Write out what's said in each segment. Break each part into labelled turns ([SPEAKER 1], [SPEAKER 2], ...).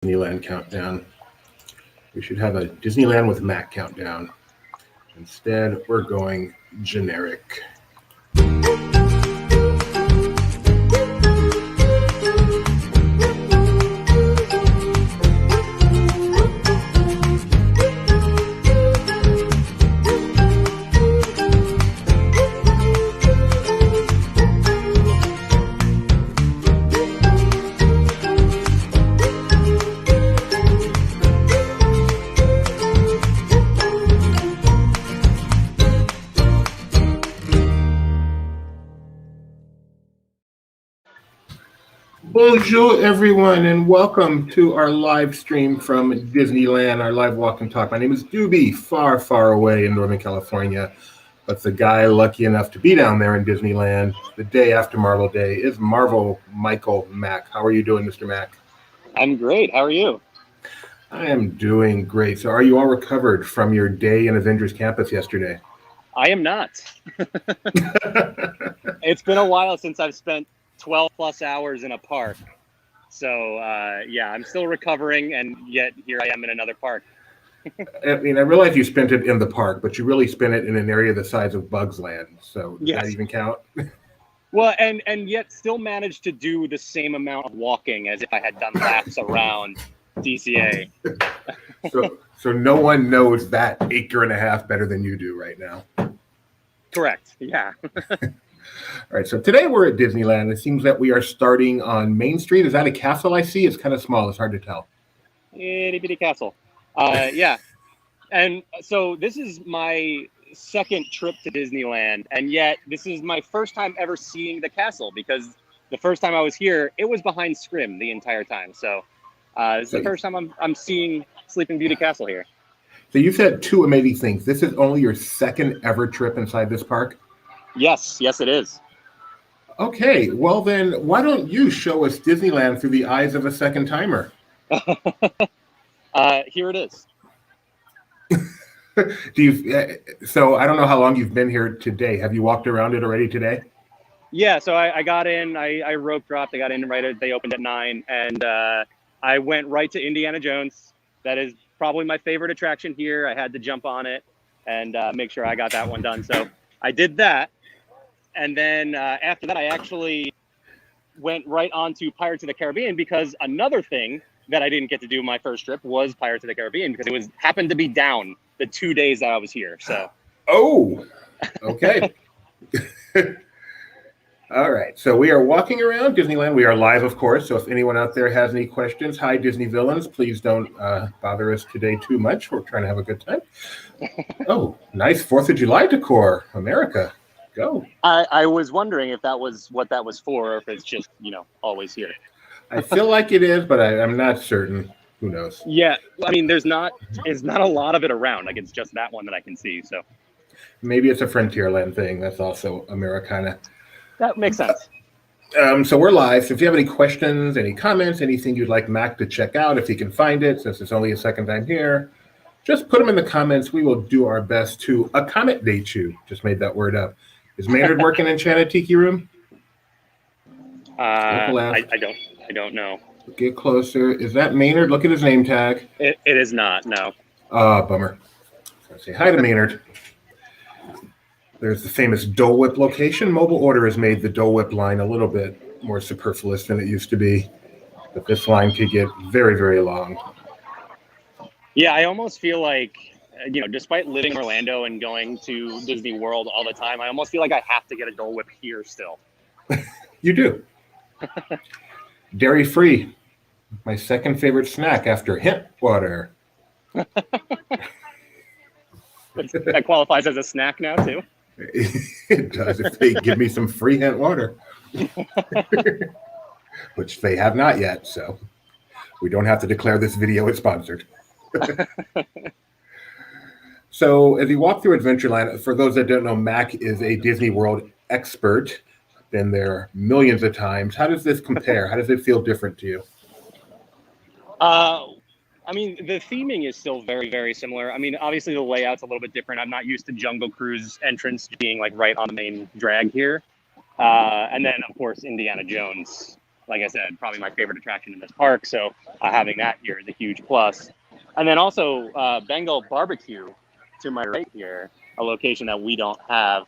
[SPEAKER 1] Disneyland countdown. We should have a Disneyland with Mack countdown. Instead, we're going generic. Bonjour, everyone, and welcome to our live stream from Disneyland, our live walk and talk. My name is Doobie, far, far away in Northern California, but the guy lucky enough to be down there in Disneyland the day after Marvel Day is Marvel Michael Mack. How are you doing, Mr. Mack?
[SPEAKER 2] I'm great. How are you?
[SPEAKER 1] I am doing great. So are you all recovered from your day in Avengers Campus yesterday?
[SPEAKER 2] I am not. It's been a while since I've spent 12 plus hours in a park. So, yeah, I'm still recovering, and yet here I am in another park.
[SPEAKER 1] I mean, I realize you spent it in the park, but you really spent it in an area the size of Bugs Land. So does that even count?
[SPEAKER 2] Well, and yet still managed to do the same amount of walking as if I had done laps around DCA.
[SPEAKER 1] So no one knows that acre and a half better than you do right now.
[SPEAKER 2] Correct. Yeah.
[SPEAKER 1] All right, so today we're at Disneyland. It seems that we are starting on Main Street. Is that a castle I see? It's kind of small. It's hard to tell.
[SPEAKER 2] Itty bitty castle. Yeah. And so this is my second trip to Disneyland, and yet this is my first time ever seeing the castle, because the first time I was here, it was behind Scrim the entire time. So this is the first time I'm seeing Sleeping Beauty Castle here.
[SPEAKER 1] So you said two amazing things. This is only your second ever trip inside this park?
[SPEAKER 2] Yes, it is.
[SPEAKER 1] Okay, well then, why don't you show us Disneyland through the eyes of a second timer?
[SPEAKER 2] Here it is.
[SPEAKER 1] So I don't know how long you've been here today. Have you walked around it already today?
[SPEAKER 2] Yeah, so I got in, I rope dropped, I got in right at, they opened at 9, and I went right to Indiana Jones. That is probably my favorite attraction here. I had to jump on it and make sure I got that one done. So I did that. And then after that, I actually went right on to Pirates of the Caribbean, because another thing that I didn't get to do my first trip was Pirates of the Caribbean, because it happened to be down the 2 days that I was here. So.
[SPEAKER 1] Oh, okay. All right. So we are walking around Disneyland. We are live, of course. So if anyone out there has any questions, hi, Disney villains, please don't bother us today too much. We're trying to have a good time. Oh, nice 4th of July decor, America. Go.
[SPEAKER 2] I was wondering if that was what that was for, or if it's just, always here.
[SPEAKER 1] I feel like it is, but I'm not certain. Who knows?
[SPEAKER 2] Yeah, I mean, it's not a lot of it around. Like, it's just that one that I can see. So
[SPEAKER 1] maybe it's a Frontierland thing. That's also Americana.
[SPEAKER 2] That makes sense.
[SPEAKER 1] So we're live. So if you have any questions, any comments, anything you'd like Mac to check out, if he can find it, since it's only a second time here, just put them in the comments. We will do our best to accommodate you. Just made that word up. Is Maynard working in Enchanted Tiki Room?
[SPEAKER 2] I don't know.
[SPEAKER 1] Get closer. Is that Maynard? Look at his name tag.
[SPEAKER 2] It is not, no.
[SPEAKER 1] Bummer. So say hi to Maynard. There's the famous Dole Whip location. Mobile Order has made the Dole Whip line a little bit more superfluous than it used to be. But this line could get very, very long.
[SPEAKER 2] Yeah, I almost feel like, despite living in Orlando and going to Disney World all the time, I almost feel like I have to get a Dole Whip here still.
[SPEAKER 1] You do. Dairy-free. My second favorite snack after hint water.
[SPEAKER 2] That qualifies as a snack now, too?
[SPEAKER 1] It does, if they give me some free hint water. Which they have not yet, so we don't have to declare this video is sponsored. So as you walk through Adventureland, for those that don't know, Mac is a Disney World expert. Been there millions of times. How does this compare? How does it feel different to you?
[SPEAKER 2] I mean, the theming is still very, very similar. I mean, obviously the layout's a little bit different. I'm not used to Jungle Cruise entrance being like right on the main drag here. And then, of course, Indiana Jones like I said, probably my favorite attraction in this park. So having that here is a huge plus. And then also Bengal Barbecue to my right here, a location that we don't have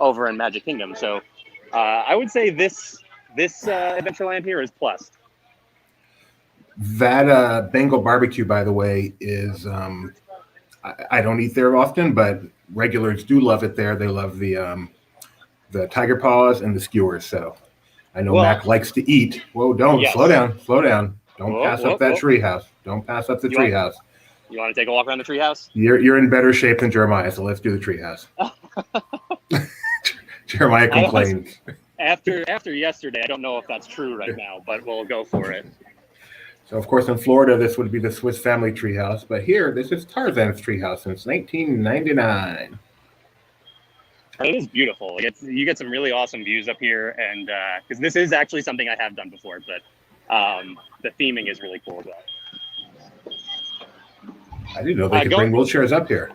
[SPEAKER 2] over in Magic Kingdom. So I would say this Adventureland here is plus.
[SPEAKER 1] That Bengal barbecue, by the way, is I don't eat there often, but regulars do love it there. They love the tiger paws and the skewers. So I know Mack likes to eat. Whoa, don't slow down. Don't pass up that treehouse. Don't pass up the treehouse.
[SPEAKER 2] You want to take a walk around the treehouse?
[SPEAKER 1] You're in better shape than Jeremiah, so let's do the treehouse. Jeremiah complains.
[SPEAKER 2] After yesterday, I don't know if that's true right now, but we'll go for it.
[SPEAKER 1] So, of course, in Florida, this would be the Swiss Family treehouse, but here, this is Tarzan's treehouse since 1999.
[SPEAKER 2] It is beautiful. You get some really awesome views up here, and because this is actually something I have done before, but the theming is really cool as well.
[SPEAKER 1] I didn't know they could bring wheelchairs up here.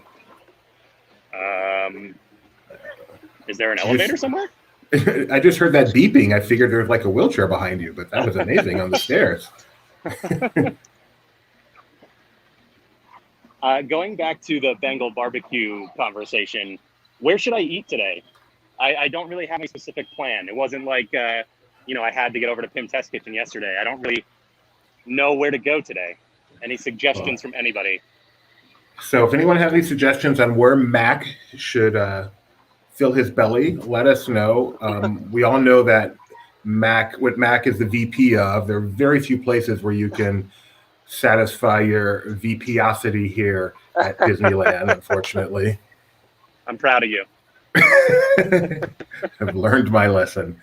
[SPEAKER 2] Is there an elevator somewhere?
[SPEAKER 1] I just heard that beeping. I figured there was like a wheelchair behind you, but that was amazing on the stairs.
[SPEAKER 2] Going back to the Bengal barbecue conversation, where should I eat today? I don't really have a specific plan. It wasn't like, I had to get over to Pim Test Kitchen yesterday. I don't really know where to go today. Any suggestions from anybody?
[SPEAKER 1] So if anyone has any suggestions on where Mack should fill his belly, let us know. We all know that what Mack is the VP of. There are very few places where you can satisfy your VPosity here at Disneyland, unfortunately.
[SPEAKER 2] I'm proud of you.
[SPEAKER 1] I've learned my lesson.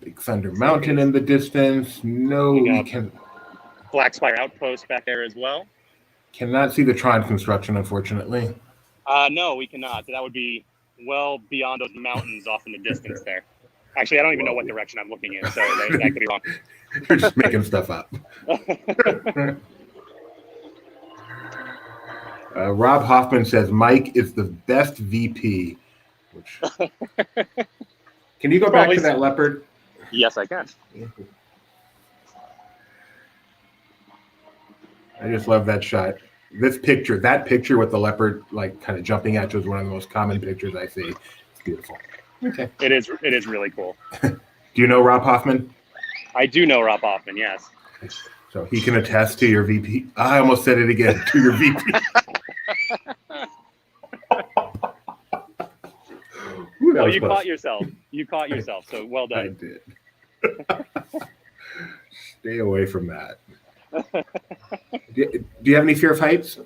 [SPEAKER 1] Big Thunder Mountain in the distance. No, we can.
[SPEAKER 2] Black Spire Outpost back there as well.
[SPEAKER 1] Cannot see the Tron construction, unfortunately.
[SPEAKER 2] No, we cannot. That would be well beyond those mountains off in the distance there. Actually, I don't even know what direction I'm looking in, so that could be wrong.
[SPEAKER 1] You're just making stuff up. Rob Hoffman says Mike is the best VP. Can you go back to that leopard?
[SPEAKER 2] Yes, I can.
[SPEAKER 1] I just love that shot. That picture with the leopard like kind of jumping at you is one of the most common pictures I see. It's beautiful. Okay.
[SPEAKER 2] It is really cool.
[SPEAKER 1] Do you know Rob Hoffman?
[SPEAKER 2] I do know Rob Hoffman, yes.
[SPEAKER 1] So he can attest to your VP. I almost said it again, to your VP. Ooh,
[SPEAKER 2] well, you caught yourself. So well done.
[SPEAKER 1] I did. Stay away from that. Do you have any fear of heights?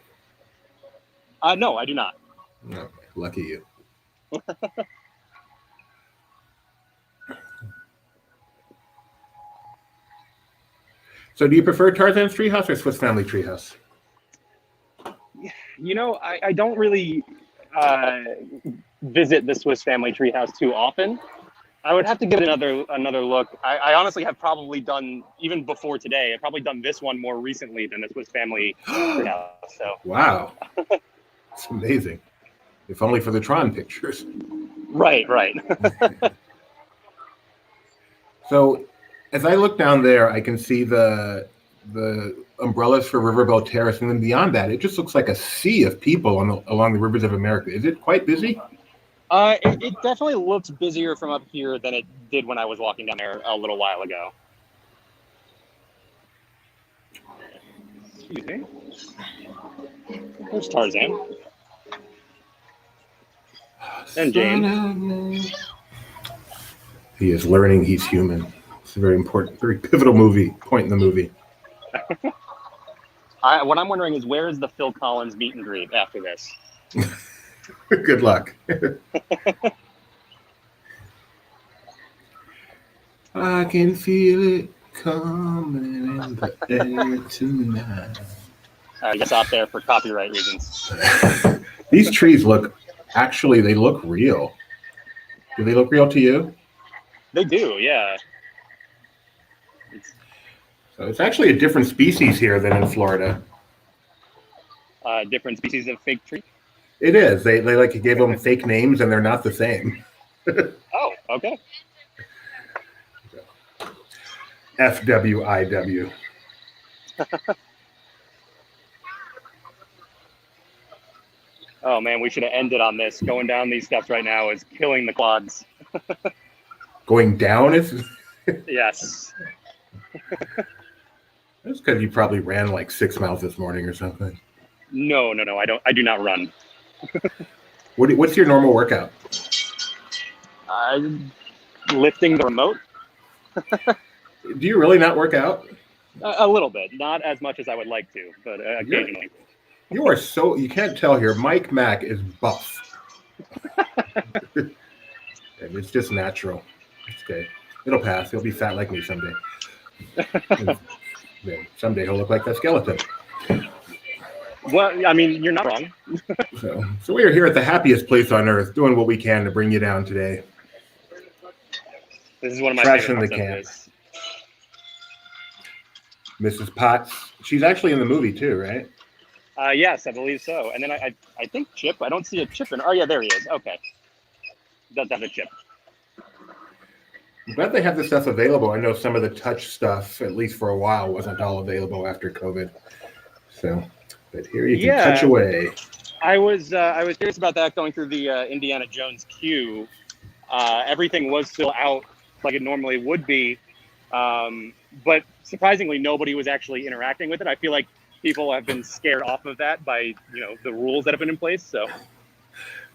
[SPEAKER 2] No, I do not.
[SPEAKER 1] Okay, lucky you. So do you prefer Tarzan's Treehouse or Swiss Family Treehouse?
[SPEAKER 2] I don't really visit the Swiss Family Treehouse too often. I would have to give it another look. I honestly have probably done, even before today, I've probably done this one more recently than the Swiss Family Treehouse. So.
[SPEAKER 1] Wow. It's amazing. If only for the Tron pictures.
[SPEAKER 2] Right.
[SPEAKER 1] So as I look down there, I can see the umbrellas for Riverboat Terrace, and then beyond that, it just looks like a sea of people along the rivers of America. Is it quite busy?
[SPEAKER 2] It definitely looks busier from up here than it did when I was walking down there a little while ago. Excuse me. There's Tarzan. And Jane.
[SPEAKER 1] He is learning he's human. It's a very important, very pivotal point in the movie.
[SPEAKER 2] What I'm wondering is, where is the Phil Collins meet and greet after this?
[SPEAKER 1] Good luck. I can feel it coming in the air tonight.
[SPEAKER 2] I guess out there for copyright reasons.
[SPEAKER 1] These trees look real. Do they look real to you?
[SPEAKER 2] They do, yeah.
[SPEAKER 1] So it's actually a different species here than in Florida.
[SPEAKER 2] Different species of fake tree?
[SPEAKER 1] It is. They like gave them fake names, and they're not the same.
[SPEAKER 2] Oh, okay.
[SPEAKER 1] FWIW.
[SPEAKER 2] Oh man, we should have ended on this. Going down these steps right now is killing the quads.
[SPEAKER 1] Going down is.
[SPEAKER 2] Yes.
[SPEAKER 1] That's because you probably ran like 6 miles this morning or something.
[SPEAKER 2] No. I do not run.
[SPEAKER 1] What's your normal workout?
[SPEAKER 2] Lifting the remote.
[SPEAKER 1] Do you really not work out?
[SPEAKER 2] A little bit, not as much as I would like to, but occasionally.
[SPEAKER 1] You are so, you can't tell here. Mike Mack is buff. And it's just natural. It's okay. It'll pass. He'll be fat like me someday. Then someday he'll look like that skeleton.
[SPEAKER 2] Well, I mean, you're not wrong.
[SPEAKER 1] So we are here at the happiest place on earth, doing what we can to bring you down today.
[SPEAKER 2] This is one of my
[SPEAKER 1] Trash
[SPEAKER 2] favorite
[SPEAKER 1] in the
[SPEAKER 2] parts of
[SPEAKER 1] this. Mrs. Potts. She's actually in the movie too, right?
[SPEAKER 2] Yes, I believe so. And then I think Chip. I don't see a Chip in. Oh yeah, there he is. Okay, does have a Chip.
[SPEAKER 1] I'm glad they have this stuff available. I know some of the touch stuff, at least for a while, wasn't all available after COVID. So, but here you can touch away.
[SPEAKER 2] I was curious about that going through the Indiana Jones queue. Everything was still out like it normally would be, but surprisingly, nobody was actually interacting with it. I feel like people have been scared off of that by the rules that have been in place. So,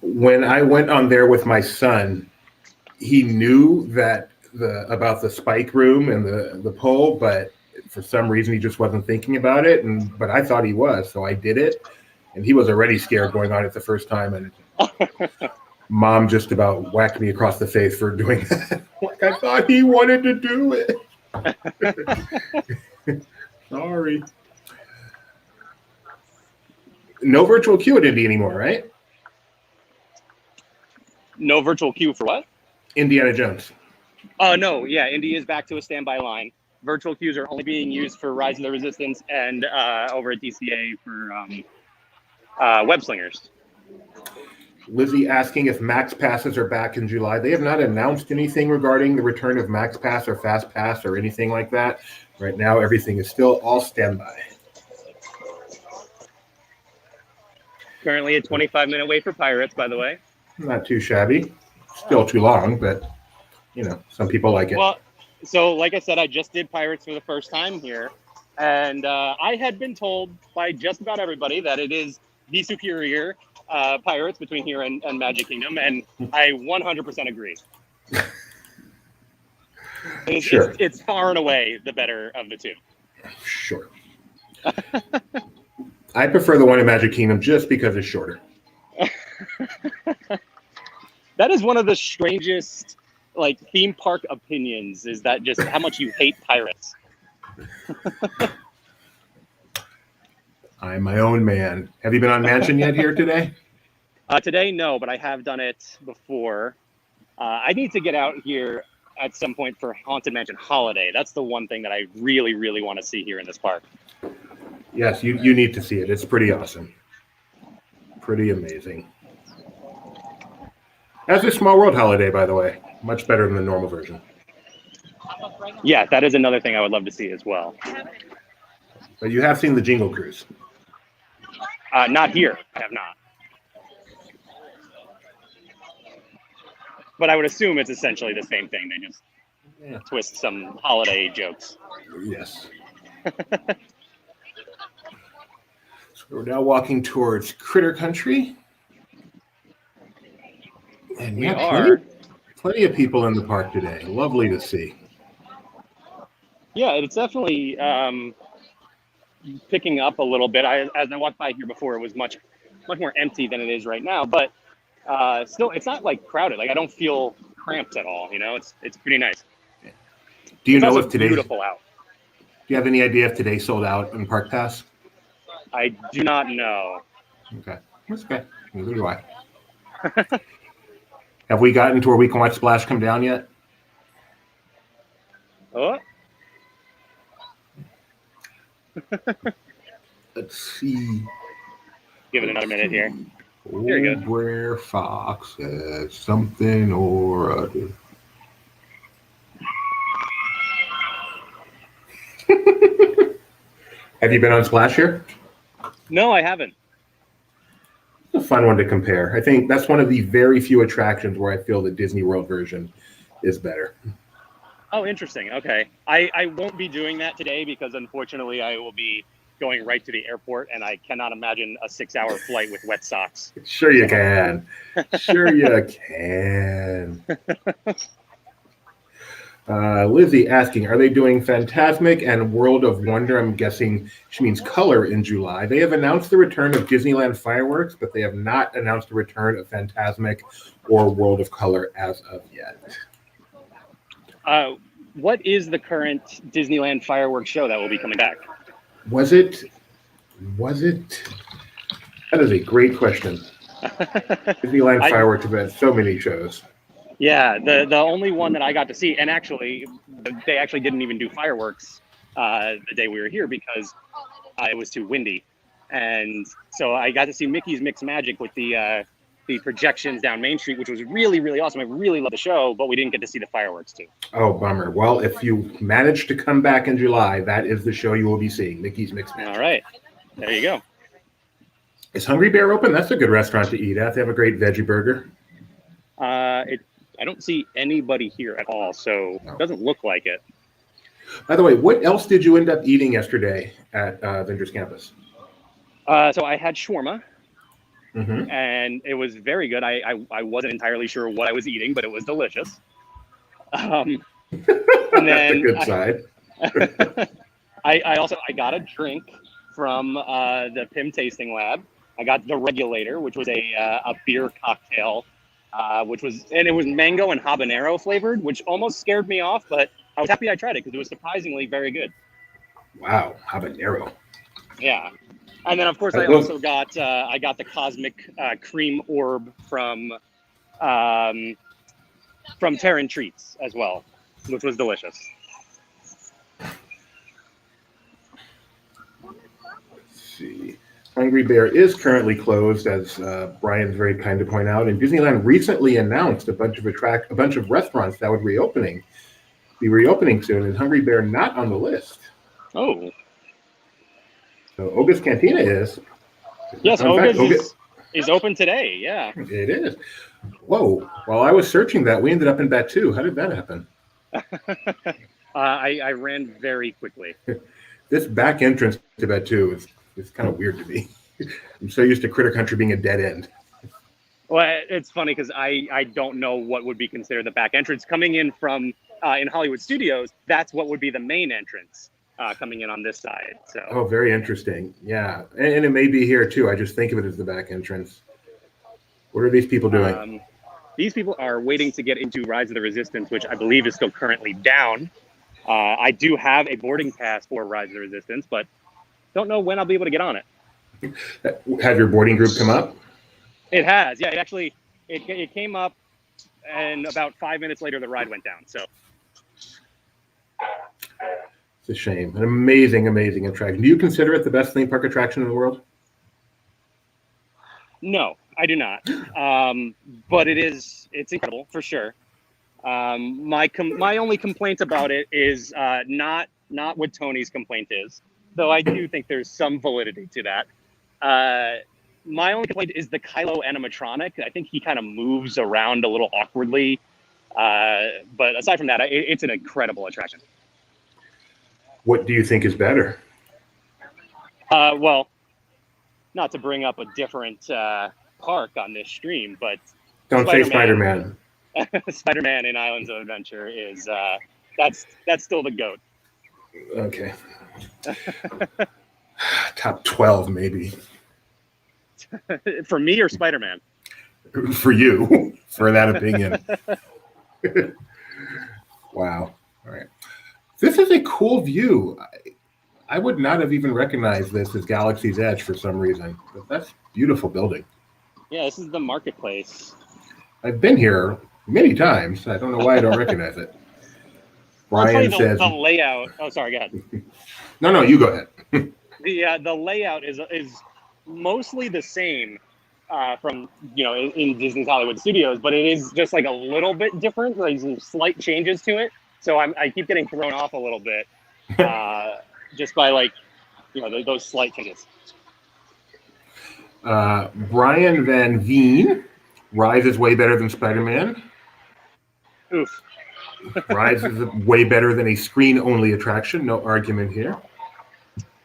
[SPEAKER 2] when
[SPEAKER 1] I went on there with my son, he knew that about the spike room and the pole, but for some reason he just wasn't thinking about it. But I thought he was, so I did it, and he was already scared going on it the first time, and Mom just about whacked me across the face for doing that. Like, I thought he wanted to do it. Sorry. No virtual queue at Indy anymore, right?
[SPEAKER 2] No virtual queue for what?
[SPEAKER 1] Indiana Jones.
[SPEAKER 2] Oh, no. Yeah, Indy is back to a standby line. Virtual queues are only being used for Rise of the Resistance and over at DCA for web slingers.
[SPEAKER 1] Lizzie asking if Max Passes are back in July. They have not announced anything regarding the return of Max Pass or Fast Pass or anything like that. Right now, everything is still all standby.
[SPEAKER 2] Currently a 25-minute wait for Pirates, by the way.
[SPEAKER 1] Not too shabby. Still too long, but, some people like it.
[SPEAKER 2] Well, so like I said, I just did Pirates for the first time here. And I had been told by just about everybody that it is the superior Pirates between here and Magic Kingdom. And I 100% agree.
[SPEAKER 1] Sure.
[SPEAKER 2] It's far and away the better of the two.
[SPEAKER 1] Sure. I prefer the one in Magic Kingdom just because it's shorter.
[SPEAKER 2] That is one of the strangest, theme park opinions, is that just how much you hate Pirates.
[SPEAKER 1] I'm my own man. Have you been on Mansion yet here today?
[SPEAKER 2] Today, no, but I have done it before. I need to get out here at some point for Haunted Mansion Holiday. That's the one thing that I really, really want to see here in this park.
[SPEAKER 1] Yes, you need to see it. It's pretty awesome. Pretty amazing. As a Small World Holiday, by the way. Much better than the normal version.
[SPEAKER 2] Yeah, that is another thing I would love to see as well.
[SPEAKER 1] But you have seen the Jingle Cruise.
[SPEAKER 2] Not here. I have not. But I would assume it's essentially the same thing. They just twist some holiday jokes.
[SPEAKER 1] Yes. So we're now walking towards Critter Country. And
[SPEAKER 2] we are.
[SPEAKER 1] Plenty of people in the park today. Lovely to see.
[SPEAKER 2] Yeah, it's definitely picking up a little bit. As I walked by here before, it was much more empty than it is right now. But still, it's not crowded. I don't feel cramped at all. It's pretty nice.
[SPEAKER 1] Do you know if today's
[SPEAKER 2] beautiful out?
[SPEAKER 1] Do you have any idea if today's sold out in Park Pass?
[SPEAKER 2] I do not know.
[SPEAKER 1] Okay, that's okay. Neither do I. Have we gotten to where we can watch Splash come down yet?
[SPEAKER 2] Oh.
[SPEAKER 1] Let's see.
[SPEAKER 2] Give it another minute here. There you
[SPEAKER 1] Old Brer Fox says something or other. Have you been on Splash here?
[SPEAKER 2] No, I haven't.
[SPEAKER 1] It's a fun one to compare. I think that's one of the very few attractions where I feel the Disney World version is better.
[SPEAKER 2] Oh, interesting. Okay. I won't be doing that today because unfortunately I will be going right to the airport and I cannot imagine a 6-hour flight with wet socks.
[SPEAKER 1] Sure you can. Sure you can. Lizzie asking, are they doing Fantasmic and World of Wonder? I'm guessing she means color in July. They have announced the return of Disneyland fireworks, but they have not announced the return of Fantasmic or World of Color as of yet.
[SPEAKER 2] What is the current Disneyland fireworks show that will be coming back?
[SPEAKER 1] Was it? That is a great question. Disneyland fireworks have had so many shows.
[SPEAKER 2] Yeah, the only one that I got to see, and actually, they actually didn't even do fireworks the day we were here because it was too windy. And so I got to see Mickey's Mixed Magic with the projections down Main Street, which was really, really awesome. I really loved the show, but we didn't get to see the fireworks too.
[SPEAKER 1] Oh, bummer. Well, if you manage to come back in July, that is the show you will be seeing, Mickey's Mixed Magic.
[SPEAKER 2] All right. There you go.
[SPEAKER 1] Is Hungry Bear open? That's a good restaurant to eat at. They have a great veggie burger.
[SPEAKER 2] I don't see anybody here at all, so it doesn't look like it.
[SPEAKER 1] By the way, what else did you end up eating yesterday at Avengers Campus?
[SPEAKER 2] So I had shawarma,
[SPEAKER 1] Mm-hmm.
[SPEAKER 2] and it was very good. I wasn't entirely sure what I was eating, but it was delicious. And then
[SPEAKER 1] That's a good side.
[SPEAKER 2] I got a drink from the PIM Tasting Lab. I got the Regulator, which was a beer cocktail. It was mango and habanero flavored, which almost scared me off, but I was happy I tried it because it was surprisingly very good.
[SPEAKER 1] Wow, habanero.
[SPEAKER 2] Yeah. And then of course I also got the Cosmic Cream Orb from Terran Treats as well, which was delicious.
[SPEAKER 1] Let's see. Hungry Bear is currently closed, as Brian's very kind to point out. And Disneyland recently announced a bunch of restaurants that would be reopening soon, and Hungry Bear not on the list.
[SPEAKER 2] Oh.
[SPEAKER 1] So Oga's Cantina is.
[SPEAKER 2] Yes, Oga's is open today. Yeah.
[SPEAKER 1] It is. Whoa! While I was searching that, we ended up in Batu. How did that happen?
[SPEAKER 2] I ran very quickly.
[SPEAKER 1] This back entrance to Batu is kind of weird to me. I'm so used to Critter Country being a dead end.
[SPEAKER 2] Well, it's funny because I don't know what would be considered the back entrance. Coming in from in Hollywood Studios, that's what would be the main entrance coming in on this side. So.
[SPEAKER 1] Oh, very interesting. Yeah, and it may be here too. I just think of it as the back entrance. What are these people doing?
[SPEAKER 2] These people are waiting to get into Rise of the Resistance, which I believe is still currently down. I do have a boarding pass for Rise of the Resistance, but don't know when I'll be able to get on it.
[SPEAKER 1] Have your boarding group come up?
[SPEAKER 2] It has, yeah. It came up, and about 5 minutes later, the ride went down. So
[SPEAKER 1] it's a shame. An amazing, amazing attraction. Do you consider it the best theme park attraction in the world?
[SPEAKER 2] No, I do not. But it's incredible for sure. My only complaint about it is not what Tony's complaint is, though I do think there's some validity to that. My only complaint is the Kylo animatronic. I think he kind of moves around a little awkwardly. But aside from that, it's an incredible attraction.
[SPEAKER 1] What do you think is better?
[SPEAKER 2] Well, not to bring up a different park on this stream, but
[SPEAKER 1] Don't say Spider-Man.
[SPEAKER 2] Spider-Man in Islands of Adventure is that's still the GOAT.
[SPEAKER 1] Okay. Top 12, maybe.
[SPEAKER 2] For me or Spider-Man?
[SPEAKER 1] For you, for that opinion. Wow. All right. This is a cool view. I would not have even recognized this as Galaxy's Edge for some reason, but that's a beautiful building.
[SPEAKER 2] Yeah, this is the marketplace.
[SPEAKER 1] I've been here many times. I don't know why I don't recognize it. Brian says
[SPEAKER 2] the layout. Oh, sorry, go ahead.
[SPEAKER 1] No, you go ahead.
[SPEAKER 2] The layout is mostly the same from in Disney's Hollywood Studios, but it is just like a little bit different. Like some slight changes to it, so I keep getting thrown off a little bit just by like those slight changes.
[SPEAKER 1] Brian Van Veen, Rise is way better than Spider-Man.
[SPEAKER 2] Oof.
[SPEAKER 1] Rise is way better than a screen-only attraction. No argument here.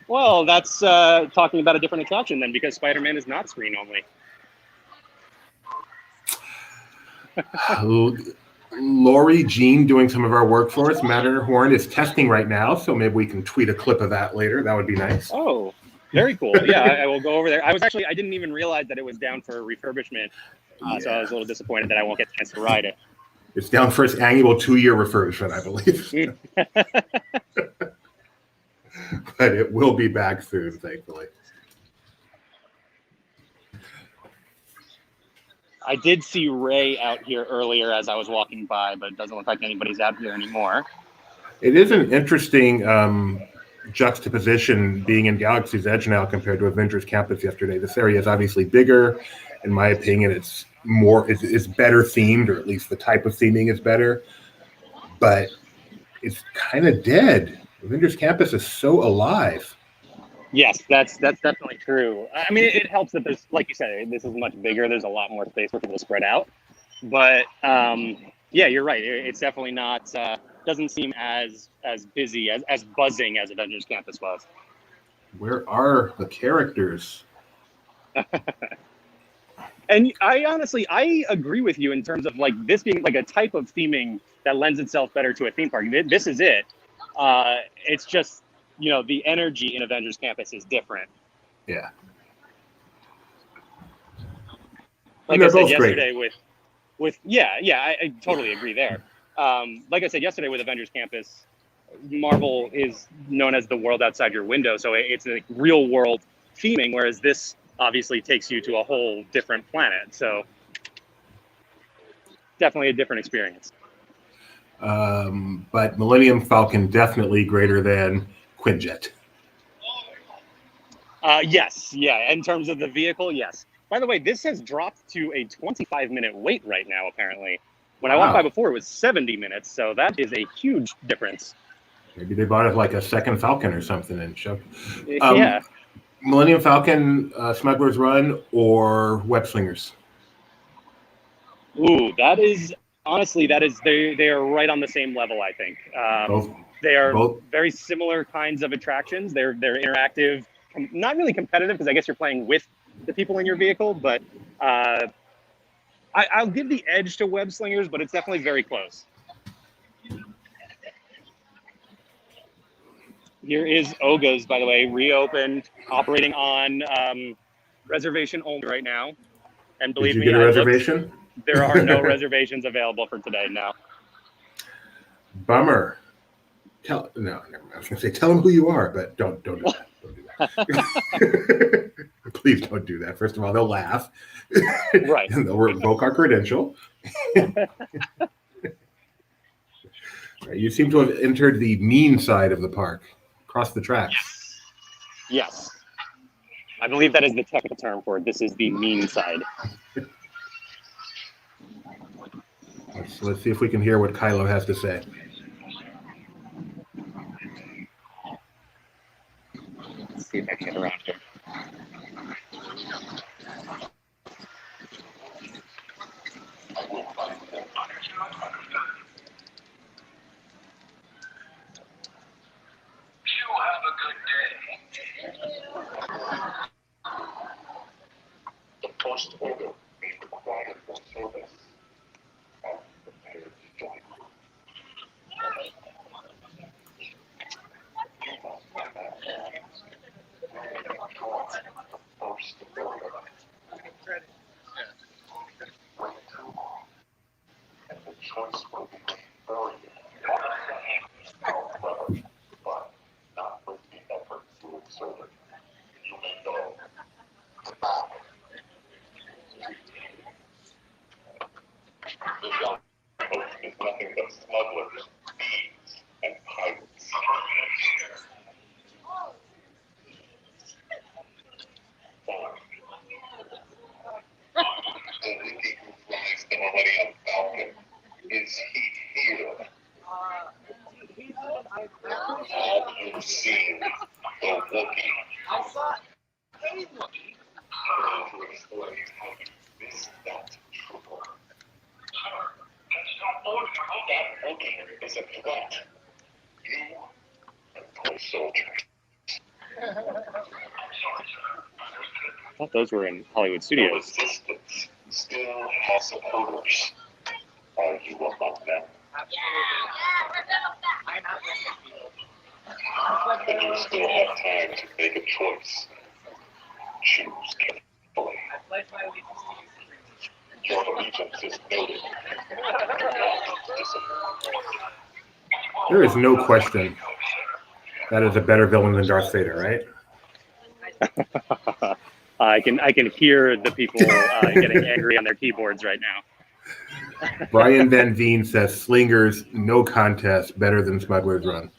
[SPEAKER 2] Well, that's talking about a different attraction then, because Spider-Man is not screen-only.
[SPEAKER 1] Lori Jean doing some of our work for us. Matterhorn is testing right now, so maybe we can tweet a clip of that later. That would be nice.
[SPEAKER 2] Oh, very cool. Yeah, I will go over there. I didn't even realize that it was down for refurbishment, so I was a little disappointed that I won't get a chance to ride it.
[SPEAKER 1] It's down for its annual 2-year refurbishment, I believe. But it will be back soon, thankfully.
[SPEAKER 2] I did see Ray out here earlier as I was walking by, but it doesn't look like anybody's out here anymore.
[SPEAKER 1] It is an interesting juxtaposition being in Galaxy's Edge now compared to Avengers Campus yesterday. This area is obviously bigger. In my opinion, it's better themed, or at least the type of theming is better. But it's kind of dead. Avengers Campus is so alive.
[SPEAKER 2] Yes, that's definitely true. I mean, it helps that there's, like you said, this is much bigger. There's a lot more space for people to spread out. But yeah, you're right. It's definitely not. Doesn't seem as busy, as buzzing as Avengers Campus was.
[SPEAKER 1] Where are the characters?
[SPEAKER 2] And I agree with you in terms of like this being like a type of theming that lends itself better to a theme park. This is it. It's just, the energy in Avengers Campus is different.
[SPEAKER 1] Yeah.
[SPEAKER 2] Like I said yesterday I totally agree there. Like I said yesterday with Avengers Campus, Marvel is known as the world outside your window. So it's a real world theming, whereas this obviously takes you to a whole different planet. So definitely a different experience.
[SPEAKER 1] But Millennium Falcon definitely greater than Quinjet.
[SPEAKER 2] Yes. Yeah. In terms of the vehicle, yes. By the way, this has dropped to a 25-minute wait right now, apparently. When I walked by before, it was 70 minutes. So that is a huge difference.
[SPEAKER 1] Maybe they bought it like a second Falcon or something and shoved.
[SPEAKER 2] Yeah.
[SPEAKER 1] Millennium Falcon, Smuggler's Run, or Web Slingers?
[SPEAKER 2] Ooh, they are right on the same level, I think. They are very similar kinds of attractions. They're interactive, not really competitive, because I guess you're playing with the people in your vehicle, but I'll give the edge to Web Slingers, but it's definitely very close. Here is Oga's, by the way, reopened, operating on reservation only right now. And believe me,
[SPEAKER 1] did you get a reservation?
[SPEAKER 2] There are no reservations available for today now.
[SPEAKER 1] Bummer. No, never mind. I was going to say, tell them who you are, but don't do that. Don't do that. Please don't do that. First of all, they'll laugh.
[SPEAKER 2] Right.
[SPEAKER 1] And they'll revoke our credential. Right, you seem to have entered the mean side of the park, across the tracks.
[SPEAKER 2] Yes. I believe that is the technical term for it. This is the mean side.
[SPEAKER 1] Let's see if we can hear what Kylo has to say.
[SPEAKER 2] Let's see if I can get around here.
[SPEAKER 3] The first order being required for service. Prepare to join. The first order. you've seen the Wookiee.
[SPEAKER 4] I saw a Wookiee.
[SPEAKER 3] How to explain how you missed that trooper. That Wookiee is a threat. You and toy soldiers.
[SPEAKER 2] I thought those were in Hollywood
[SPEAKER 3] The
[SPEAKER 2] Studios.
[SPEAKER 3] resistance still has supporters. Are you among them?
[SPEAKER 4] I'm not
[SPEAKER 3] But you still have time to make a choice. Choose carefully.
[SPEAKER 4] I pledge my allegiance to you.
[SPEAKER 3] Your allegiance is noted. Do not disappoint.
[SPEAKER 1] There is no question that is a better villain than Darth Vader, right?
[SPEAKER 2] I can hear the people getting angry on their keyboards right now.
[SPEAKER 1] Brian Van Veen says Slingers, no contest, better than Smuggler's Run.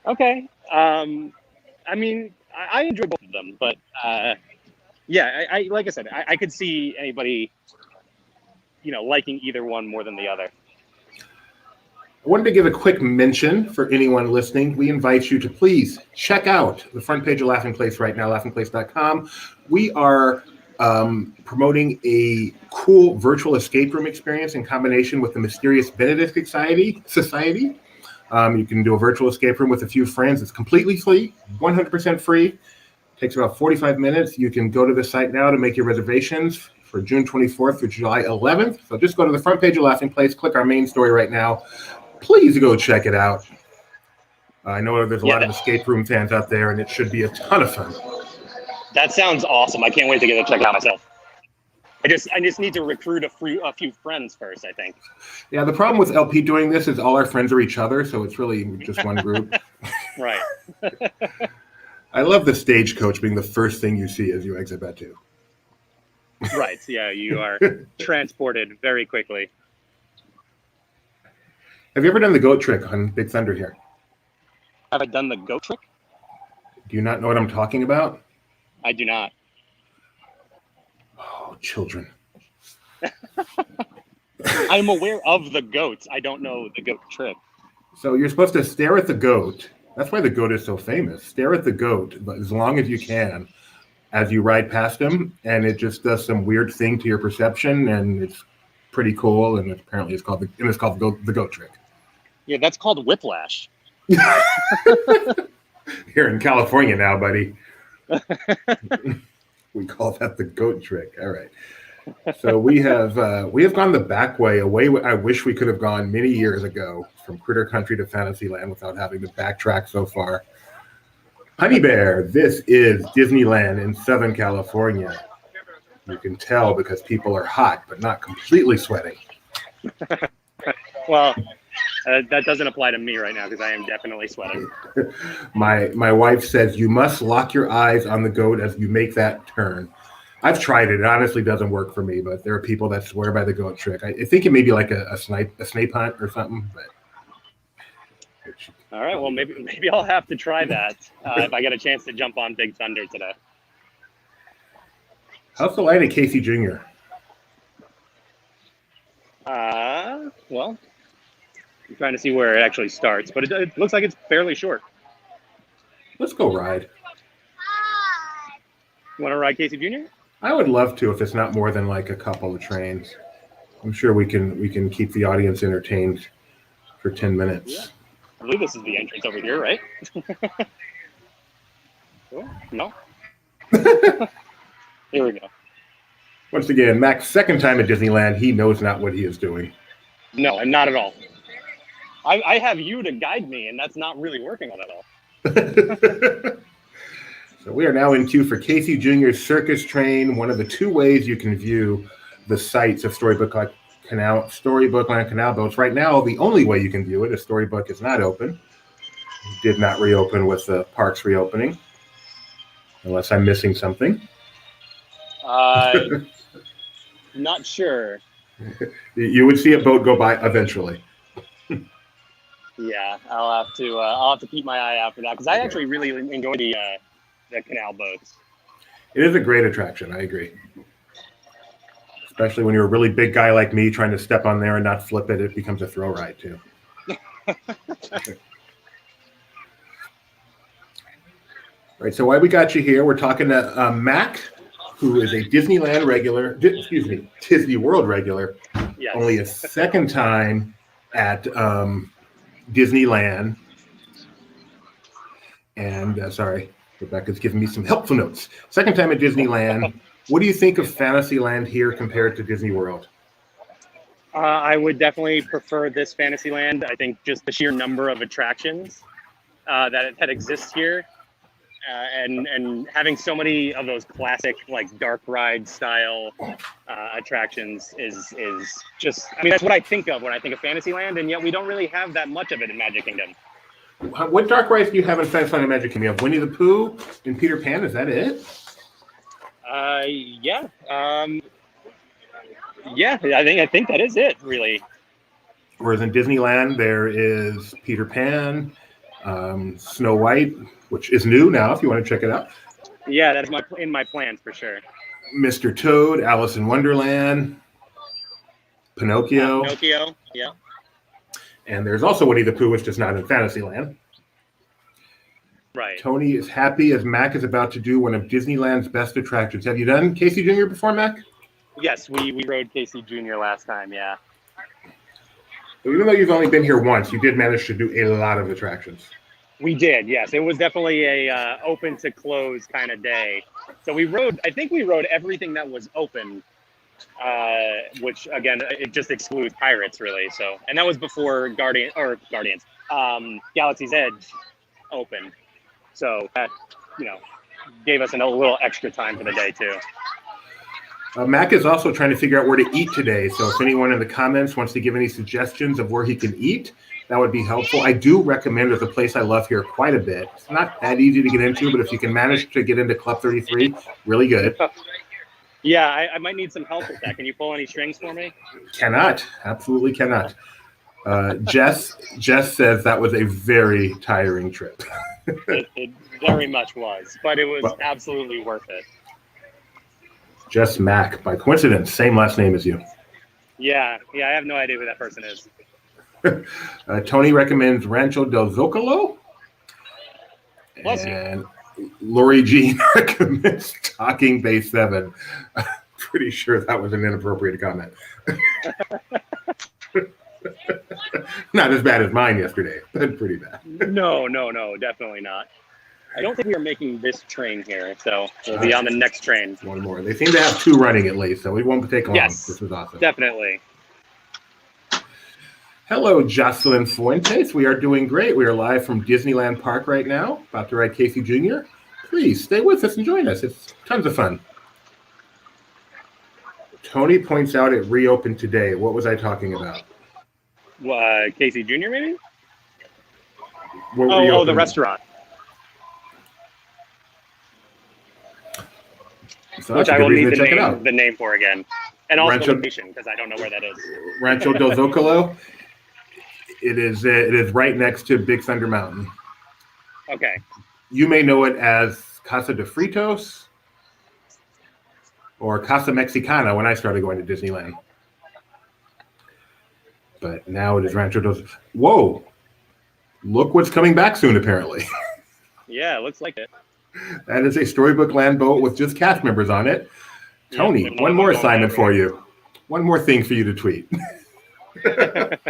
[SPEAKER 2] Okay. I mean, I enjoy both of them, but yeah, I like I said, I could see anybody, liking either one more than the other.
[SPEAKER 1] I wanted to give a quick mention for anyone listening. We invite you to please check out the front page of Laughing Place right now, laughingplace.com. We are promoting a cool virtual escape room experience in combination with the Mysterious Benedict Society. You can do a virtual escape room with a few friends. It's completely free, 100% free. Takes about 45 minutes. You can go to the site now to make your reservations for June 24th through July 11th. So just go to the front page of Laughing Place, click our main story right now. Please go check it out. I know there's a lot of escape room fans out there, and it should be a ton of fun.
[SPEAKER 2] That sounds awesome. I can't wait to get to check it out myself. I just need to recruit a few friends first, I think.
[SPEAKER 1] Yeah, the problem with LP doing this is all our friends are each other, so it's really just one group.
[SPEAKER 2] Right.
[SPEAKER 1] I love the stagecoach being the first thing you see as you exit Batu.
[SPEAKER 2] Right. Yeah, you are transported very quickly.
[SPEAKER 1] Have you ever done the goat trick on Big Thunder here?
[SPEAKER 2] Have I done the goat trick?
[SPEAKER 1] Do you not know what I'm talking about?
[SPEAKER 2] I do not.
[SPEAKER 1] Oh, children.
[SPEAKER 2] I'm aware of the goats. I don't know the goat trick.
[SPEAKER 1] So you're supposed to stare at the goat. That's why the goat is so famous. Stare at the goat as long as you can as you ride past him, and it just does some weird thing to your perception, and it's pretty cool. And apparently, it's called the goat trick.
[SPEAKER 2] Yeah, that's called whiplash.
[SPEAKER 1] Here in California now, buddy. We call that the goat trick. All right. So we have gone the back way, a way I wish we could have gone many years ago from Critter Country to Fantasyland without having to backtrack so far. Honey Bear, this is Disneyland in Southern California. You can tell because people are hot, but not completely sweating.
[SPEAKER 2] Well, that doesn't apply to me right now because I am definitely sweating.
[SPEAKER 1] My wife says you must lock your eyes on the goat as you make that turn. I've tried it. It honestly doesn't work for me, but there are people that swear by the goat trick. I think it may be like a snape hunt or something. But
[SPEAKER 2] all right, well maybe I'll have to try that if I get a chance to jump on Big Thunder today.
[SPEAKER 1] How's the line at Casey Jr.?
[SPEAKER 2] Well, I'm trying to see where it actually starts, but it looks like it's fairly short.
[SPEAKER 1] Let's go ride.
[SPEAKER 2] You want to ride Casey Jr.?
[SPEAKER 1] I would love to if it's not more than like a couple of trains. I'm sure we can keep the audience entertained for 10 minutes.
[SPEAKER 2] Yeah. I believe this is the entrance over here, right? Oh, no. Here we go.
[SPEAKER 1] Once again, Mack's second time at Disneyland. He knows not what he is doing.
[SPEAKER 2] No, not at all. I have you to guide me, and that's not really working all that well.
[SPEAKER 1] So we are now in queue for Casey Jr.'s Circus train, one of the two ways you can view the sights of Storybook Land Canal boats. Right now, the only way you can view it is Storybook is not open. It did not reopen with the parks reopening, unless I'm missing something.
[SPEAKER 2] Not sure.
[SPEAKER 1] You would see a boat go by eventually.
[SPEAKER 2] Yeah, I'll have to keep my eye out for that because I actually really enjoy the canal boats.
[SPEAKER 1] It is a great attraction. I agree. Especially when you're a really big guy like me trying to step on there and not flip it, it becomes a thrill ride too. Right. So why we got you here? We're talking to Mack, who is a Disneyland regular. Disney World regular.
[SPEAKER 2] Yes.
[SPEAKER 1] Only a second time at Disneyland. And sorry, Rebecca's giving me some helpful notes. Second time at Disneyland. What do you think of Fantasyland here compared to Disney World?
[SPEAKER 2] I would definitely prefer this Fantasyland. I think just the sheer number of attractions that exist here, and having so many of those classic like dark ride style attractions is just. I mean, that's what I think of when I think of Fantasyland, and yet we don't really have that much of it in Magic Kingdom.
[SPEAKER 1] What dark rides do you have in Fantasyland and Magic Kingdom? You have Winnie the Pooh and Peter Pan. Is that it?
[SPEAKER 2] Yeah. Yeah, I think that is it, really.
[SPEAKER 1] Whereas in Disneyland, there is Peter Pan, Snow White, which is new now if you want to check it out.
[SPEAKER 2] Yeah, that's in my plans for sure.
[SPEAKER 1] Mr. Toad, Alice in Wonderland, Pinocchio.
[SPEAKER 2] Pinocchio, yeah.
[SPEAKER 1] And there's also Winnie the Pooh, which is not in Fantasyland.
[SPEAKER 2] Right.
[SPEAKER 1] Tony is happy as Mack is about to do one of Disneyland's best attractions. Have you done Casey Jr. before, Mack?
[SPEAKER 2] Yes, we rode Casey Jr. last time, yeah.
[SPEAKER 1] So even though you've only been here once, you did manage to do a lot of attractions.
[SPEAKER 2] We did, yes. It was definitely a open to close kind of day. So I think we rode everything that was open, which again, it just excludes Pirates really. So, and that was before Guardians, Galaxy's Edge opened. So that, gave us a little extra time for the day too.
[SPEAKER 1] Mack is also trying to figure out where to eat today. So if anyone in the comments wants to give any suggestions of where he can eat, that would be helpful. I do recommend, there's a place I love here quite a bit. It's not that easy to get into, but if you can manage to get into Club 33, really good.
[SPEAKER 2] Yeah, I might need some help with that. Can you pull any strings for me?
[SPEAKER 1] Cannot. Absolutely cannot. Jess says that was a very tiring trip.
[SPEAKER 2] It very much was, but it was absolutely worth it.
[SPEAKER 1] Jess Mack, by coincidence, same last name as you.
[SPEAKER 2] Yeah, I have no idea who that person is.
[SPEAKER 1] Tony recommends Rancho del Zocalo.
[SPEAKER 2] Bless
[SPEAKER 1] and Lori Jean recommends Talking Bay 7. I'm pretty sure that was an inappropriate comment. Not as bad as mine yesterday, but pretty bad.
[SPEAKER 2] No, definitely not. I don't think we are making this train here, so we'll be on the next train.
[SPEAKER 1] One more. They seem to have two running at least, so we won't take long.
[SPEAKER 2] Yes,
[SPEAKER 1] this is awesome.
[SPEAKER 2] Definitely.
[SPEAKER 1] Hello, Jocelyn Fuentes. We are doing great. We are live from Disneyland Park right now, about to ride Casey Jr. Please stay with us and join us. It's tons of fun. Tony points out it reopened today. What was I talking about?
[SPEAKER 2] Casey Jr. maybe?
[SPEAKER 1] Oh,
[SPEAKER 2] the restaurant.
[SPEAKER 1] So
[SPEAKER 2] which I will need the name for again. And also the location, because I don't know where that is.
[SPEAKER 1] Rancho del Zocalo. It is right next to Big Thunder Mountain.
[SPEAKER 2] Okay.
[SPEAKER 1] You may know it as Casa de Fritos or Casa Mexicana when I started going to Disneyland. But now it is Rancho del Zocalo. Whoa. Look what's coming back soon, apparently.
[SPEAKER 2] Yeah, it looks like it.
[SPEAKER 1] That is a Storybook Land boat with just cast members on it. Tony, one more assignment for you. One more thing for you to tweet. It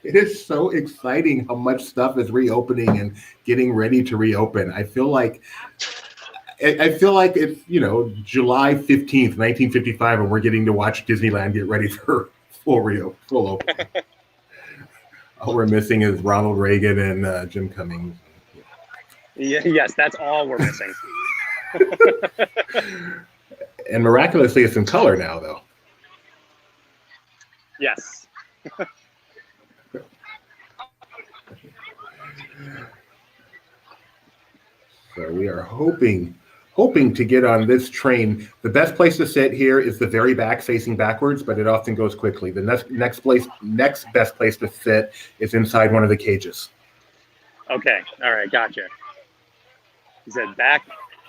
[SPEAKER 1] is so exciting how much stuff is reopening and getting ready to reopen. I feel like it's, July 15th, 1955, and we're getting to watch Disneyland get ready for full open. All we're missing is Ronald Reagan and Jim Cummings.
[SPEAKER 2] Yeah, yes, that's all we're missing.
[SPEAKER 1] And miraculously, it's in color now, though.
[SPEAKER 2] Yes.
[SPEAKER 1] So we are hoping to get on this train. The best place to sit here is the very back, facing backwards, but it often goes quickly. The next best place to sit is inside one of the cages.
[SPEAKER 2] Okay. All right. Gotcha. You said back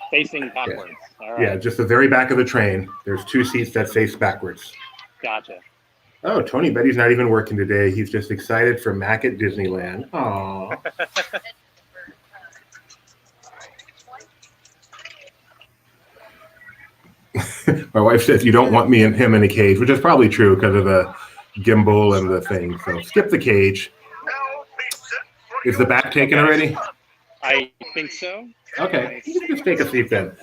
[SPEAKER 2] facing backwards.
[SPEAKER 1] Yeah.
[SPEAKER 2] All right.
[SPEAKER 1] Yeah, just the very back of the train. There's two seats that face backwards.
[SPEAKER 2] Gotcha.
[SPEAKER 1] Oh, Tony Betty's not even working today. He's just excited for Mack at Disneyland. Aww. My wife says you don't want me and him in a cage, which is probably true because of the gimbal and the thing. So skip the cage. Is the back taken already?
[SPEAKER 2] I think so.
[SPEAKER 1] Okay, you can just take a seat then.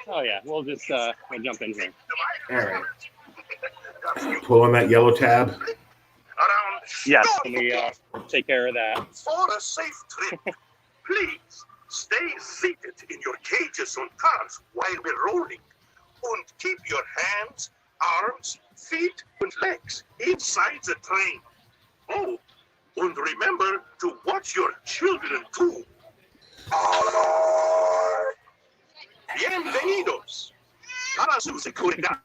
[SPEAKER 2] Oh yeah, we'll just we'll jump in here.
[SPEAKER 1] All right. Pull on that yellow tab.
[SPEAKER 2] Yes, let me take care of that.
[SPEAKER 3] For a safe trip, please stay seated in your cages on cars while we're rolling. And keep your hands, arms, feet, and legs inside the train. Oh, and remember to watch your children too. All aboard! Bienvenidos. Para su seguridad,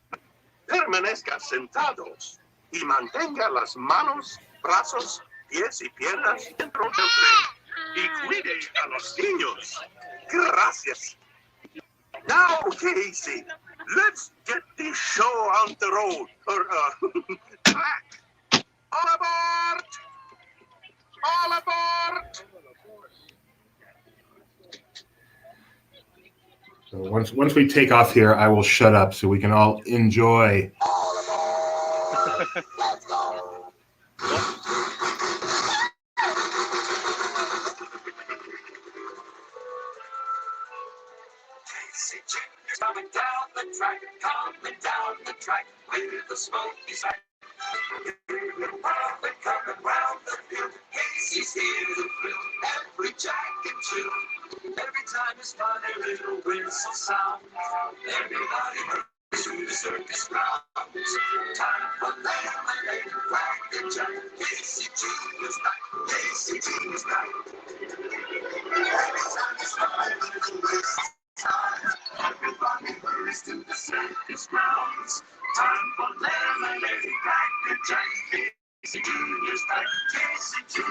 [SPEAKER 3] permanezca sentados y mantenga las manos, brazos, pies y piernas dentro del tren. Y cuide a los niños. Gracias. Now, Casey, let's get this show on the road. Track. All aboard! All aboard!
[SPEAKER 1] So once we take off here, I will shut up so we can all enjoy.
[SPEAKER 3] All aboard! Let's go!
[SPEAKER 5] Casey Jr.'s coming down the track with the smoky sack. Coming round the field, Casey's here to thrill every jack and Jill. Every time his funny little whistle sounds, everybody hurries to the circus grounds. Time for lemonade, crack and jack. Casey Jr.'s back, Casey Jr.'s back. Every time his funny little whistle sounds, everybody hurries to the circus grounds. Time for lemonade, crack and jack. Casey Jr.'s back, Casey Jr.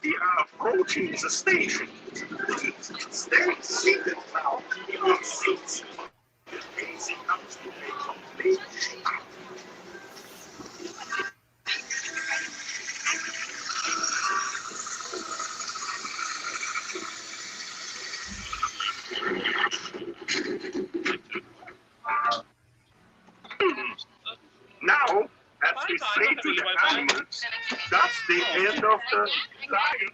[SPEAKER 3] We are approaching the station. Please stay seated now in your seats. Casey comes to a complete stop. Now, say to the animals, that's the end of the lion.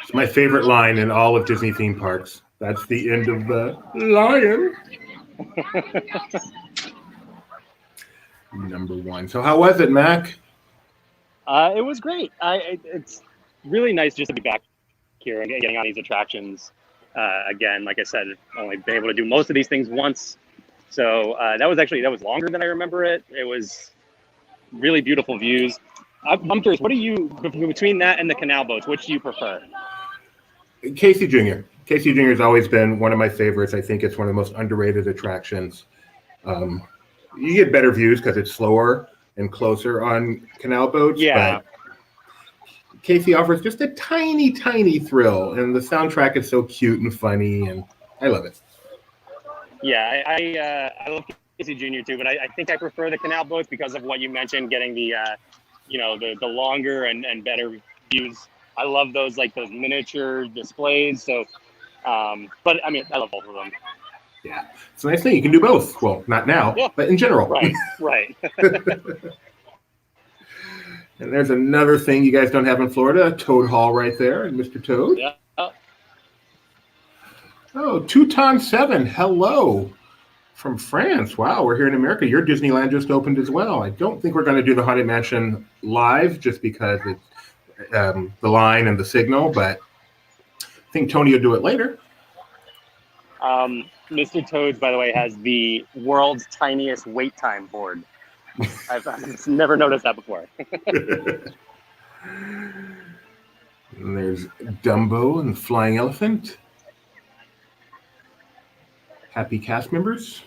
[SPEAKER 1] It's my favorite line in all of Disney theme parks. That's the end of the lion. Number one. So how was it, Mac?
[SPEAKER 2] It was great. It's really nice just to be back here and getting on these attractions. Again, like I said, only been able to do most of these things once. So that was longer than I remember it. It was really beautiful views. I'm curious, what do you, between that and the canal boats, which do you prefer?
[SPEAKER 1] Casey Jr. Casey Jr. has always been one of my favorites. I think it's one of the most underrated attractions. You get better views because it's slower and closer on canal boats.
[SPEAKER 2] Yeah.
[SPEAKER 1] But Casey offers just a tiny, tiny thrill, and the soundtrack is so cute and funny, and I love it.
[SPEAKER 2] Yeah, I love Casey Jr. too, but I think I prefer the canal boats because of what you mentioned, getting the the longer and better views. I love those miniature displays. So, but I mean, I love both of them.
[SPEAKER 1] Yeah, it's a nice thing. You can do both. Well, not now, but in general.
[SPEAKER 2] Right.
[SPEAKER 1] And there's another thing you guys don't have in Florida, Toad Hall right there, and Mr. Toad.
[SPEAKER 2] Yeah.
[SPEAKER 1] Oh, Teuton 7, hello from France. Wow, we're here in America. Your Disneyland just opened as well. I don't think we're going to do the Haunted Mansion live just because it's the line and the signal, but I think Tony will do it later.
[SPEAKER 2] Mr. Toad's, by the way, has the world's tiniest wait time board. I've never noticed that before.
[SPEAKER 1] And there's Dumbo and the Flying Elephant. Happy cast members.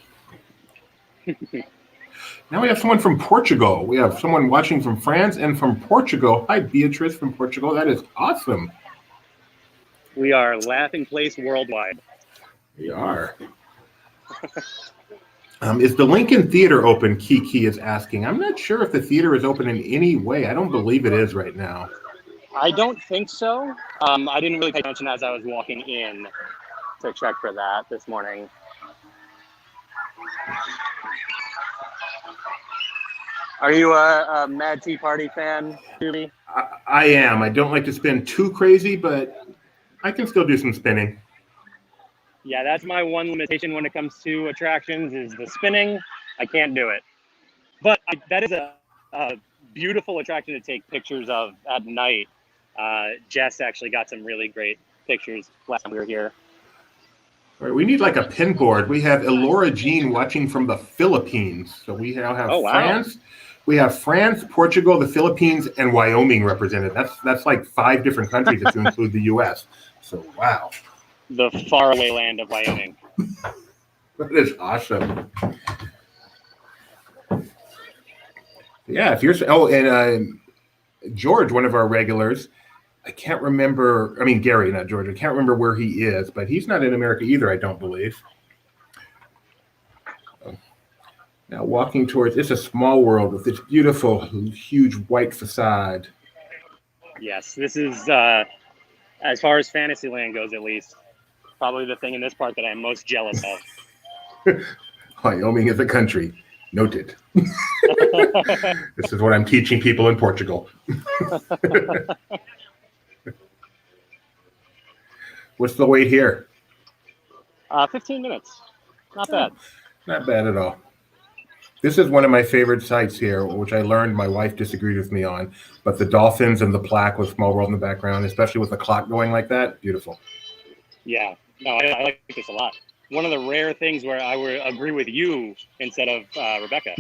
[SPEAKER 1] Now we have someone from Portugal. We have someone watching from France and from Portugal. Hi, Beatrice from Portugal. That is awesome.
[SPEAKER 2] We are Laughing Place worldwide.
[SPEAKER 1] We are. Is the Lincoln Theater open? Kiki is asking. I'm not sure if the theater is open in any way. I don't believe it is right now.
[SPEAKER 2] I don't think so. I didn't really pay attention as I was walking in to check for that this morning. Are you a Mad Tea Party fan, Julie?
[SPEAKER 1] I am. I don't like to spin too crazy, but I can still do some spinning.
[SPEAKER 2] Yeah, that's my one limitation when it comes to attractions is the spinning. I can't do it. But that is a beautiful attraction to take pictures of at night. Jess actually got some really great pictures last time we were here.
[SPEAKER 1] All right, we need like a pin board. We have Elora Jean watching from the Philippines. So we now have France. We have France, Portugal, the Philippines, and Wyoming represented. That's like 5 different countries if you include the U.S. So, wow.
[SPEAKER 2] The faraway land of Wyoming.
[SPEAKER 1] That is awesome. Yeah, if you're... Oh, and George, one of our regulars, I can't remember... I mean, Gary, not George. I can't remember where he is, but he's not in America either, I don't believe. Now walking towards, it's a small world with this beautiful, huge white facade.
[SPEAKER 2] Yes, this is, as far as Fantasyland goes at least, probably the thing in this park that I'm most jealous of.
[SPEAKER 1] Wyoming is a country. Noted. This is what I'm teaching people in Portugal. What's the wait here?
[SPEAKER 2] 15 minutes. Not bad.
[SPEAKER 1] Not bad at all. This is one of my favorite sites here, which I learned my wife disagreed with me on. But the dolphins and the plaque with Small World in the background, especially with the clock going like that, beautiful.
[SPEAKER 2] Yeah, no, I like this a lot. One of the rare things where I would agree with you instead of Rebecca.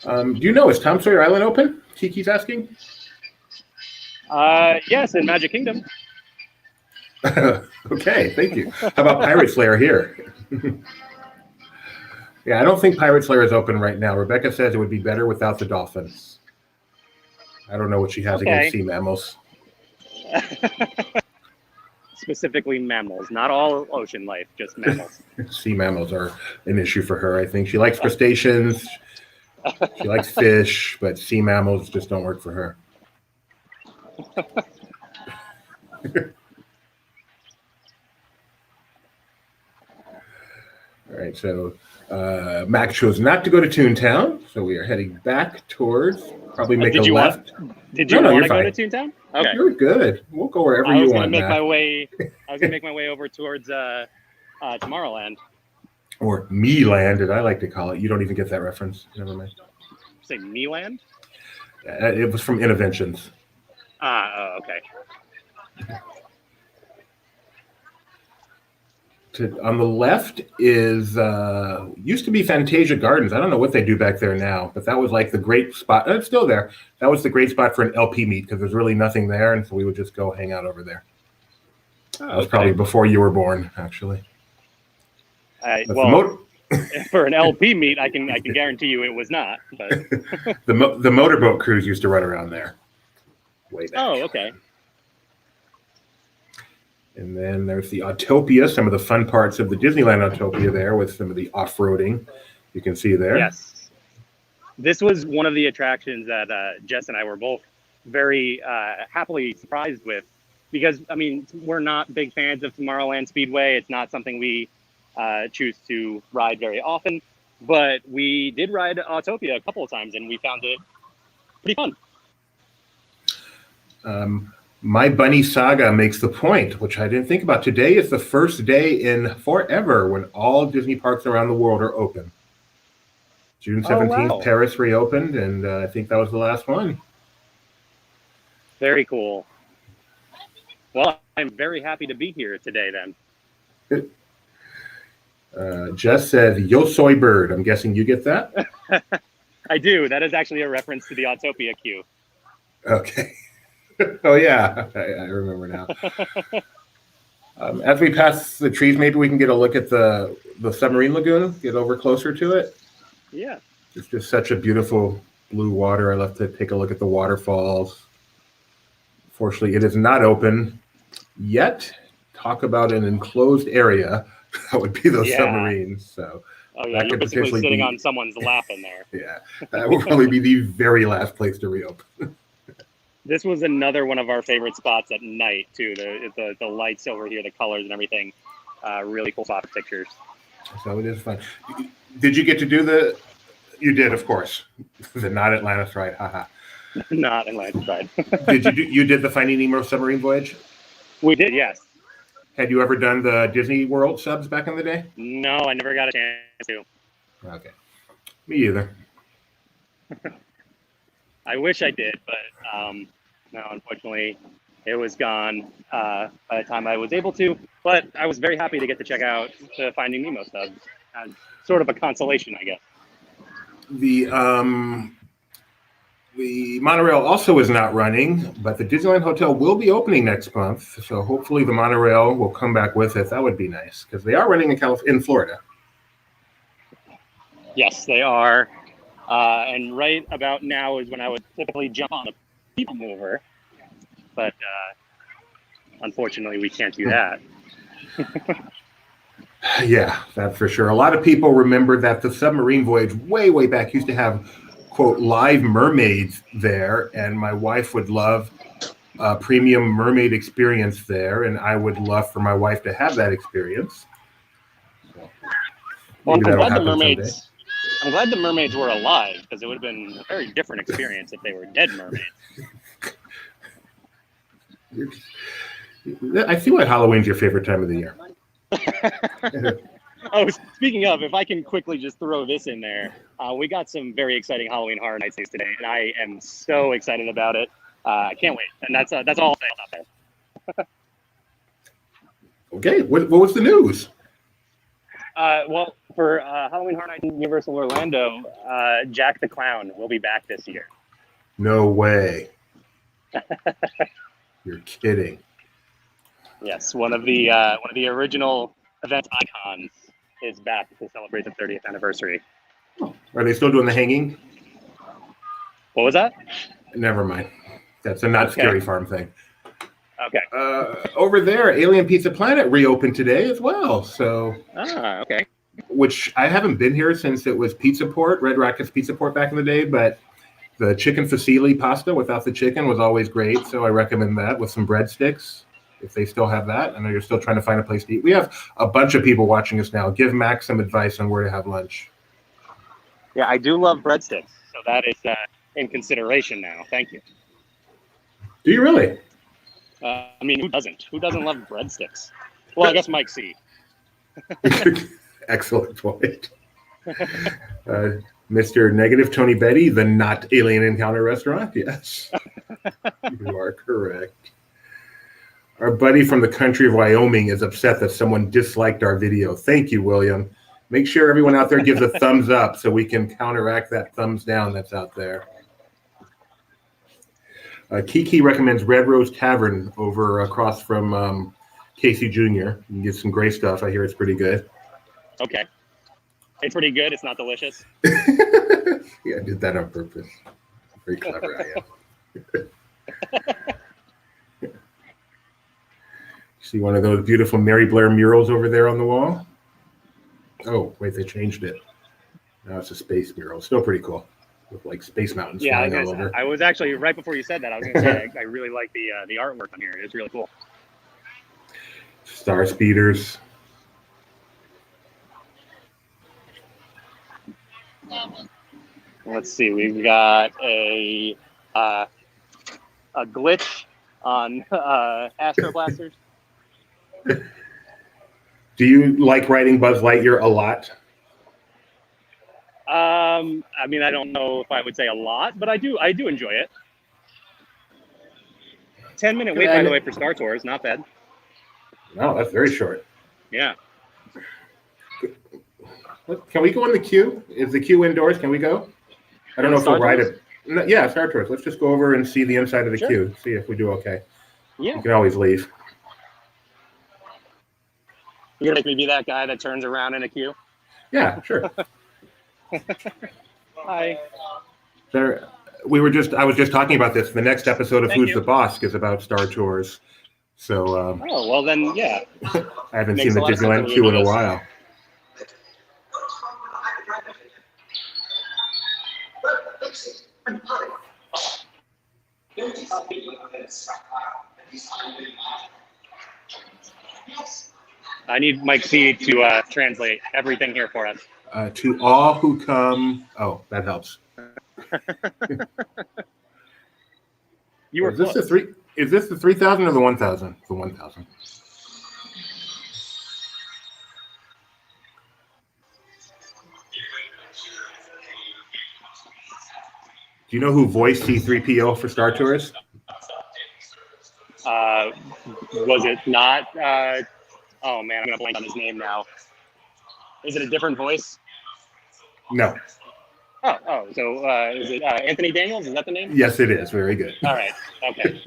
[SPEAKER 1] Do you know, is Tom Sawyer Island open? Kiki's asking.
[SPEAKER 2] Yes, in Magic Kingdom.
[SPEAKER 1] Okay, thank you. How about Pirate's Lair here? Yeah, I don't think Pirate's Lair is open right now. Rebecca says it would be better without the dolphins. I don't know what she has against sea mammals.
[SPEAKER 2] Specifically mammals, not all ocean life, just mammals.
[SPEAKER 1] Sea mammals are an issue for her, I think. She likes crustaceans, she likes fish, but sea mammals just don't work for her. All right, so Mack chose not to go to Toontown, so we are heading back towards, probably make a left.
[SPEAKER 2] Did you want to go to Toontown? Okay.
[SPEAKER 1] You're good. We'll go wherever you want, Mack.
[SPEAKER 2] I was going to make my way over towards Tomorrowland.
[SPEAKER 1] Or Me-Land, as I like to call it. You don't even get that reference. Never mind.
[SPEAKER 2] Say Me-Land?
[SPEAKER 1] It was from Interventions.
[SPEAKER 2] Okay.
[SPEAKER 1] On the left is used to be Fantasia Gardens. I don't know what they do back there now, but that was like the great spot. It's still there. That was the great spot for an LP meet because there's really nothing there, and so we would just go hang out over there. That was probably before you were born, actually.
[SPEAKER 2] For an LP meet, I can guarantee you it was not. But
[SPEAKER 1] the motorboat crews used to run around there. Way back.
[SPEAKER 2] Oh, okay.
[SPEAKER 1] And then there's the Autopia, some of the fun parts of the Disneyland Autopia there with some of the off-roading you can see there.
[SPEAKER 2] Yes. This was one of the attractions that Jess and I were both very happily surprised with because, I mean, we're not big fans of Tomorrowland Speedway. It's not something we choose to ride very often, but we did ride Autopia a couple of times and we found it pretty fun.
[SPEAKER 1] My Bunny Saga makes the point, which I didn't think about. Today is the first day in forever when all Disney parks around the world are open. June 17th, wow. Paris reopened, and I think that was the last one.
[SPEAKER 2] Very cool. Well, I'm very happy to be here today then.
[SPEAKER 1] Jess said, "Yo soy bird." I'm guessing you get that?
[SPEAKER 2] I do. That is actually a reference to the Autopia queue.
[SPEAKER 1] Okay. Oh, yeah. I remember now. As we pass the trees, maybe we can get a look at the submarine lagoon, get over closer to it.
[SPEAKER 2] Yeah.
[SPEAKER 1] It's just such a beautiful blue water. I love to take a look at the waterfalls. Fortunately, it is not open yet. Talk about an enclosed area. That would be those submarines. So
[SPEAKER 2] you're basically sitting on someone's lap in there.
[SPEAKER 1] Yeah, that will probably be the very last place to reopen.
[SPEAKER 2] This was another one of our favorite spots at night too. The lights over here, the colors and everything. Really cool spot for pictures.
[SPEAKER 1] So it is fun. Did you get to do you did, of course. The not Atlantis ride. Haha.
[SPEAKER 2] Not Atlantis ride.
[SPEAKER 1] You did the Finding Nemo submarine voyage?
[SPEAKER 2] We did, yes.
[SPEAKER 1] Had you ever done the Disney World subs back in the day?
[SPEAKER 2] No, I never got a chance to.
[SPEAKER 1] Okay. Me either.
[SPEAKER 2] I wish I did, but no, unfortunately, it was gone by the time I was able to. But I was very happy to get to check out the Finding Nemo subs as sort of a consolation, I guess. The monorail also is not running, but the Disneyland Hotel will be opening next month. So hopefully the monorail will come back with it. That would be nice because they are running in Florida. Yes, they are. And right about now is when I would typically jump on a people mover, but unfortunately we can't do that. Yeah, that's for sure. A lot of people remember that the submarine voyage way back used to have, quote, live mermaids there, and my wife would love a premium mermaid experience there, and I would love for my wife to have that experience. So, well, I'm glad the mermaids were alive, because it would have been a very different experience if they were dead mermaids. I see why Halloween's your favorite time of the year. Oh, speaking of, if I can quickly just throw this in there, we got some very exciting Halloween Horror Nights news today, and I am so excited about it. I can't wait, and that's all I'll say about that. Okay, what was the news? Well, for Halloween Horror Nights in Universal Orlando, Jack the Clown will be back this year. No way. You're kidding. Yes, one of the original event icons is back to celebrate the 30th anniversary. Oh, are they still doing the hanging? What was that? Never mind. That's a not Scary Farm thing. Okay. Over there, Alien Pizza Planet reopened today as well. So. Ah, okay. Which I haven't been here since it was Pizza Port, Red Rocket's Pizza Port back in the day, but the chicken fusilli pasta without the chicken was always great. So I recommend that with some breadsticks.
[SPEAKER 1] if they still have that. I know you're still trying to find a place to eat. We have a bunch of people watching us now. Give Mack some advice on where to have lunch.
[SPEAKER 2] Yeah, I do love breadsticks, so that is in consideration now. Thank you.
[SPEAKER 1] Do you really?
[SPEAKER 2] I mean, who doesn't? Who doesn't love breadsticks? Well, I guess Mike C.
[SPEAKER 1] Excellent point. Mr. Negative Tony Betty, the not Alien Encounter restaurant. Yes, you are correct. Our buddy from the country of Wyoming is upset that someone disliked our video. Thank you, William. Make sure everyone out there gives a thumbs up so we can counteract that thumbs down that's out there. Kiki recommends Red Rose Tavern over across from Casey Jr. You can get some great stuff. I hear it's pretty good.
[SPEAKER 2] Okay. It's pretty good. It's not delicious.
[SPEAKER 1] Yeah, I did that on purpose. Very clever I am. See one of those beautiful Mary Blair murals over there on the wall? Oh, wait, they changed it. Now it's a space mural. Still pretty cool. With like space mountains flying all over.
[SPEAKER 2] I was actually, right before you said that, I was going to say I really like the artwork on here. It's really cool.
[SPEAKER 1] Star speeders.
[SPEAKER 2] Let's see. We've got a glitch on Astro Blasters.
[SPEAKER 1] Do you like riding Buzz Lightyear a lot?
[SPEAKER 2] I mean, I don't know if I would say a lot, but I do enjoy it. 10-minute wait, by the way, for Star Tours. Not bad.
[SPEAKER 1] No, that's very short.
[SPEAKER 2] Yeah.
[SPEAKER 1] Can we go in the queue? Is the queue indoors? Can we go? I don't know if we'll ride it. No, yeah, Star Tours. Let's just go over and see the inside of the queue. See if we do okay.
[SPEAKER 2] Yeah.
[SPEAKER 1] You can always leave.
[SPEAKER 2] You're gonna make me be that guy that turns around in a queue?
[SPEAKER 1] Yeah, sure.
[SPEAKER 2] Hi.
[SPEAKER 1] I was just talking about this. The next episode of Who's the Boss is about Star Tours. So.
[SPEAKER 2] Oh well, then yeah.
[SPEAKER 1] I haven't seen the Disneyland queue in a while.
[SPEAKER 2] I need Mike C to translate everything here for us.
[SPEAKER 1] To all who come. Oh, that helps.
[SPEAKER 2] You were
[SPEAKER 1] Is this the 3,000 or the 1,000? The 1,000. Do you know who voiced C-3PO for Star Tours?
[SPEAKER 2] Was it not? Oh man, I'm gonna blank on his name now. Is it a different voice?
[SPEAKER 1] No.
[SPEAKER 2] Oh, so is it Anthony Daniels? Is that the name?
[SPEAKER 1] Yes, it is. Very good.
[SPEAKER 2] All right. Okay.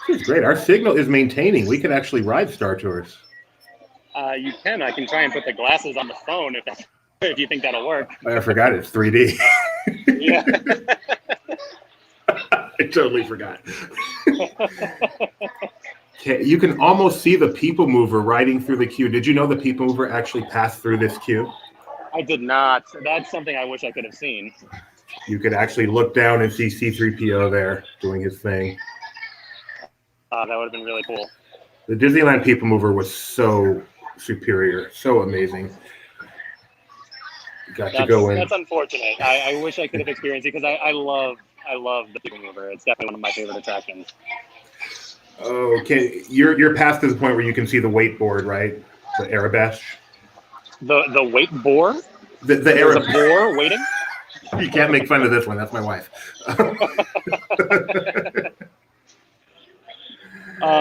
[SPEAKER 1] This is great. Our signal is maintaining. We could actually ride Star Tours.
[SPEAKER 2] You can. I can try and put the glasses on the phone if you think that'll work.
[SPEAKER 1] I forgot it's 3D.
[SPEAKER 2] Yeah.
[SPEAKER 1] I totally forgot. Okay, you can almost see the People Mover riding through the queue. Did you know the People Mover actually passed through this queue?
[SPEAKER 2] I did not. That's something I wish I could have seen.
[SPEAKER 1] You could actually look down and see C-3PO there doing his thing.
[SPEAKER 2] That would have been really cool.
[SPEAKER 1] The Disneyland People Mover was so superior, so amazing. Got to go in.
[SPEAKER 2] That's unfortunate. I wish I could have experienced it because I love the People Mover. It's definitely one of my favorite attractions.
[SPEAKER 1] Okay, you're past to the point where you can see the wakeboard, right? The Arabesh.
[SPEAKER 2] The wait boar?
[SPEAKER 1] There's
[SPEAKER 2] a boar waiting?
[SPEAKER 1] You can't make fun of this one. That's my wife.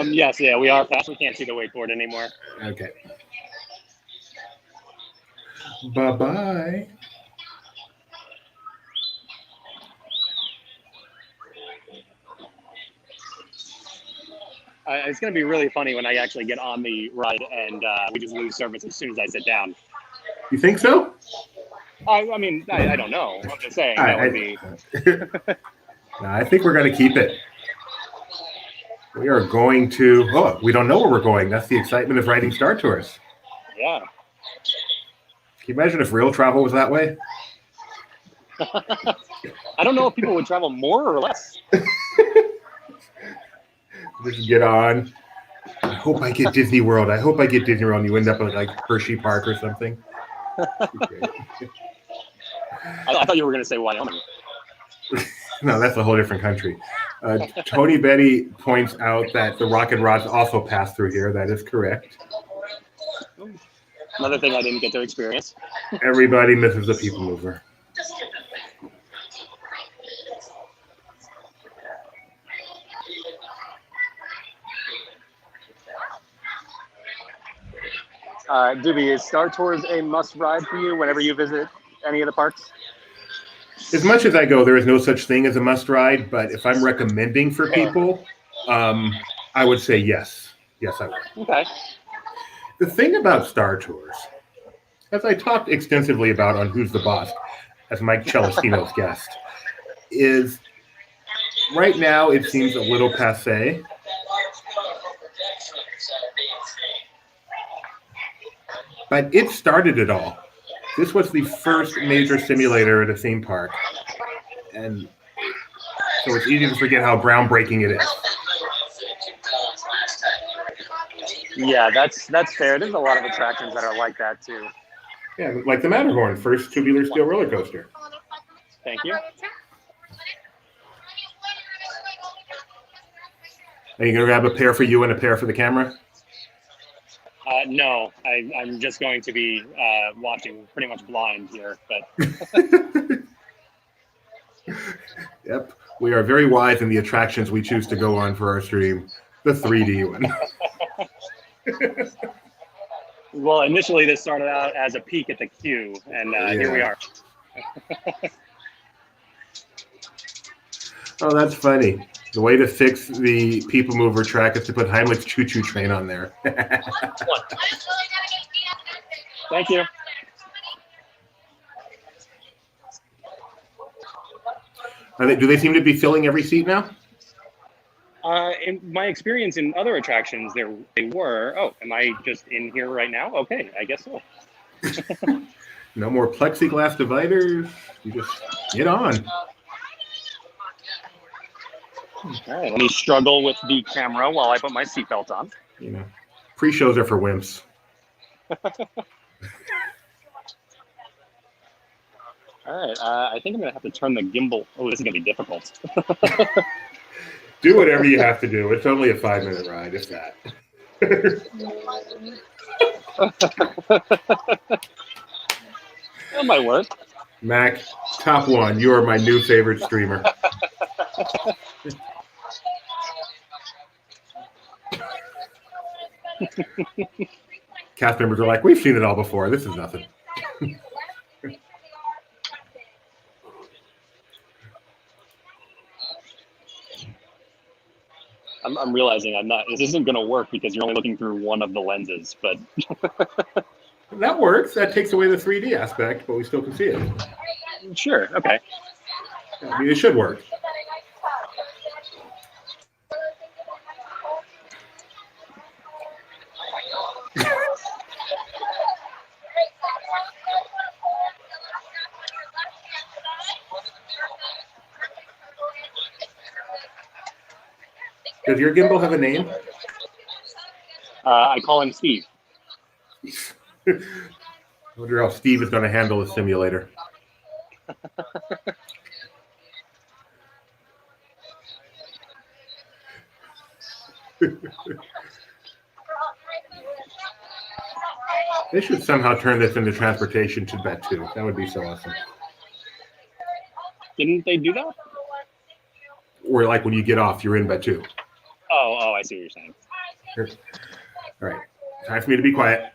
[SPEAKER 2] Yes, yeah, we are past. We can't see the wakeboard anymore.
[SPEAKER 1] Okay. Bye-bye.
[SPEAKER 2] It's going to be really funny when I actually get on the ride and we just lose service as soon as I sit down.
[SPEAKER 1] You think so?
[SPEAKER 2] I mean, I don't know. I'm just saying that would be.
[SPEAKER 1] No, I think we're going to keep it. We are going to. Oh, we don't know where we're going. That's the excitement of riding Star Tours.
[SPEAKER 2] Yeah.
[SPEAKER 1] Can you imagine if real travel was that way?
[SPEAKER 2] I don't know if people would travel more or less.
[SPEAKER 1] Just get on. I hope I get Disney World. I hope I get Disney World. And you end up at like Hershey Park or something.
[SPEAKER 2] I thought you were going to say Wyoming.
[SPEAKER 1] No, that's a whole different country. Tony Betty points out that the rocket rods also pass through here. That is correct.
[SPEAKER 2] Another thing I didn't get to experience.
[SPEAKER 1] Everybody misses the People Mover.
[SPEAKER 2] Doobie, is Star Tours a must ride for you whenever you visit any of the parks?
[SPEAKER 1] As much as I go, there is no such thing as a must ride, but if I'm recommending for people, I would say yes. Yes, I would.
[SPEAKER 2] Okay.
[SPEAKER 1] The thing about Star Tours, as I talked extensively about on Who's the Boss, as Mike Celestino's guest, is right now it seems a little passé. But it started it all. This was the first major simulator at a theme park. And so it's easy to forget how groundbreaking it is.
[SPEAKER 2] Yeah, that's fair. There's a lot of attractions that are like that too.
[SPEAKER 1] Yeah, like the Matterhorn, first tubular steel roller coaster.
[SPEAKER 2] Thank you.
[SPEAKER 1] Are you going to grab a pair for you and a pair for the camera?
[SPEAKER 2] No, I'm just going to be watching pretty much blind here. But
[SPEAKER 1] Yep, we are very wise in the attractions we choose to go on for our stream. The 3D one.
[SPEAKER 2] Well, initially this started out as a peek at the queue, and here we are.
[SPEAKER 1] Oh, that's funny. The way to fix the People Mover track is to put Heimlich's Choo Choo Train on there.
[SPEAKER 2] Thank you.
[SPEAKER 1] Do they seem to be filling every seat now?
[SPEAKER 2] In my experience in other attractions, they were. Oh, am I just in here right now? Okay, I guess so.
[SPEAKER 1] No more plexiglass dividers. You just get on.
[SPEAKER 2] All right, let me struggle with the camera while I put my seatbelt on.
[SPEAKER 1] You know, pre-shows are for wimps.
[SPEAKER 2] All right, I think I'm gonna have to turn the gimbal. Oh, this is gonna be difficult.
[SPEAKER 1] Do whatever you have to do. It's only a 5-minute ride, if that.
[SPEAKER 2] That might work.
[SPEAKER 1] Mac, top one. You are my new favorite streamer. Cast members are like, we've seen it all before. This is nothing.
[SPEAKER 2] I'm realizing this isn't going to work because you're only looking through one of the lenses, but
[SPEAKER 1] That works. That takes away the 3D aspect, but we still can see it.
[SPEAKER 2] Sure, okay.
[SPEAKER 1] I mean, it should work. Does your gimbal have a name?
[SPEAKER 2] I call him Steve.
[SPEAKER 1] I wonder how Steve is going to handle the simulator. They should somehow turn this into transportation to Batu. That would be so awesome.
[SPEAKER 2] Didn't they do that?
[SPEAKER 1] Or like when you get off, you're in Batu.
[SPEAKER 2] Oh, I see what you're saying.
[SPEAKER 1] Sure. All right. Time for me to be quiet.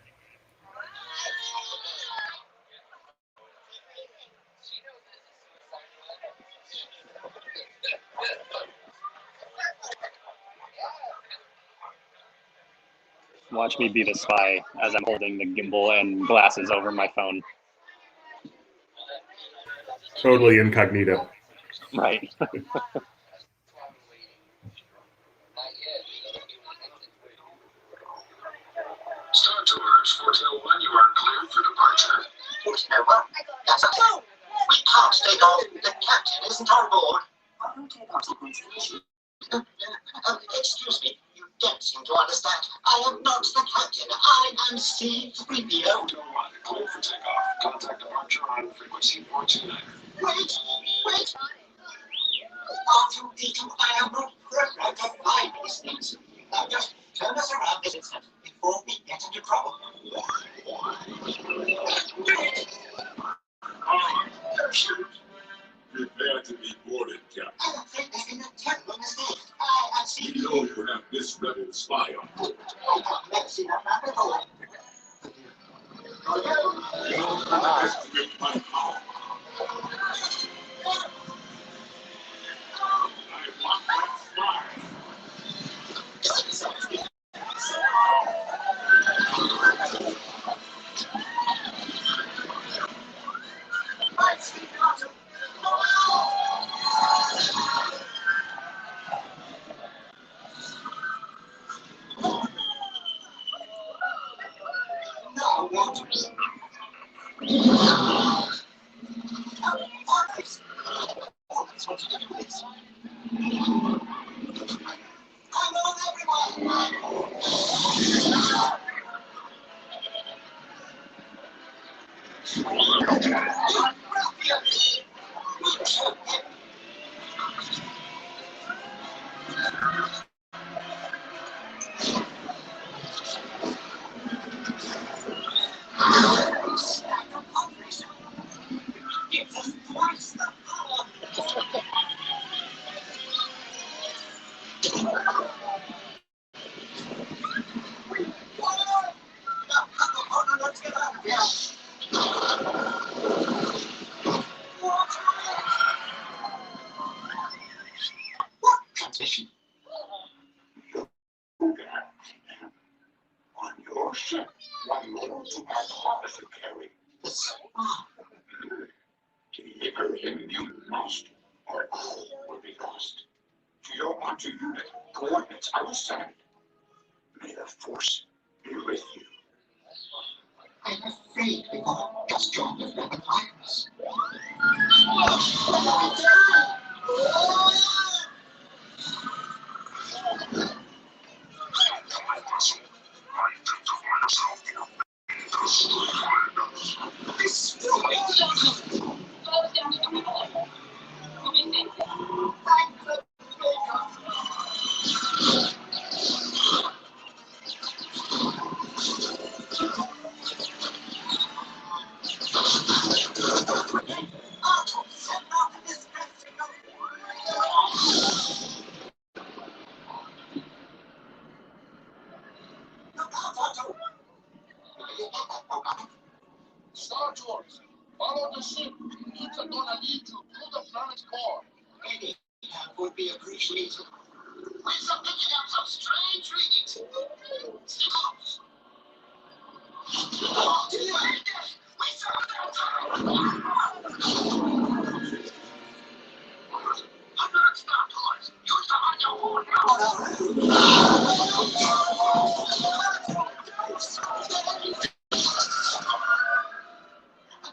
[SPEAKER 2] Watch me be the spy as I'm holding the gimbal and glasses over my phone.
[SPEAKER 1] Totally incognito.
[SPEAKER 2] Right.
[SPEAKER 5] Star Tours 1401, you are cleared for departure.
[SPEAKER 6] We can't take off. The captain isn't on board. Why don't take off sequences? Excuse me, you don't seem to understand. I am not the captain. I am C-3PO.
[SPEAKER 5] Don't worry, clear for takeoff. Contact departure on frequency 429.
[SPEAKER 6] Wait. R2-D2, I am not programmed to fly these things. Now just turn us around this instant before we get into trouble.
[SPEAKER 5] Parachute. Prepare to be boarded, Captain.
[SPEAKER 6] I'm afraid there's been a terrible mistake. I am
[SPEAKER 5] We
[SPEAKER 6] C-3PO.
[SPEAKER 5] know you have this rebel spy on board.
[SPEAKER 6] I have never seen that man before.
[SPEAKER 5] You underestimate my power. I want that spy.
[SPEAKER 6] Now what? That's what you do this. Come on, everyone! Gives us twice the power. Let's get out of here. What condition?
[SPEAKER 5] On your ship, one little too much hard to carry.
[SPEAKER 6] This.
[SPEAKER 5] Deliver him, you must, or all will be lost. To your onto unit, coordinates I will send. May the force be with you.
[SPEAKER 6] I'm afraid we won't just join the rebel virus.
[SPEAKER 3] Star Tours, follow the ship. It's gonna lead you to the planet's core.
[SPEAKER 6] Any help would be appreciated.
[SPEAKER 3] We're picking up some strange readings. Signals. Oh, dear. We saw that. I'm not Star Tours. Use the audio horn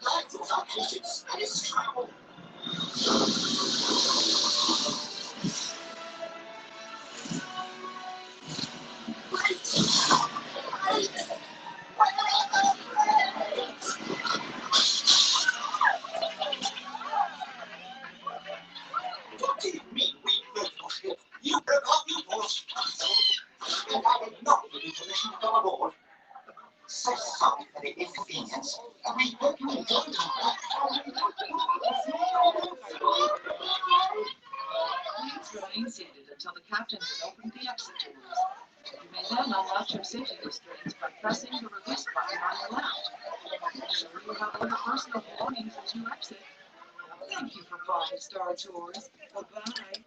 [SPEAKER 6] Life without patience is trouble. What do you mean we broke your ship? You broke up your boss. And I did not give you permission to go aboard. So sorry for the inconvenience. We hope you enjoyed it.
[SPEAKER 7] Please remain seated until the captain has opened the exit doors. You may then unlatch your safety restraints by pressing the release button on your left. Ensure you have all your personal belongings as you exit. Thank you for flying Star Tours. Bye-bye.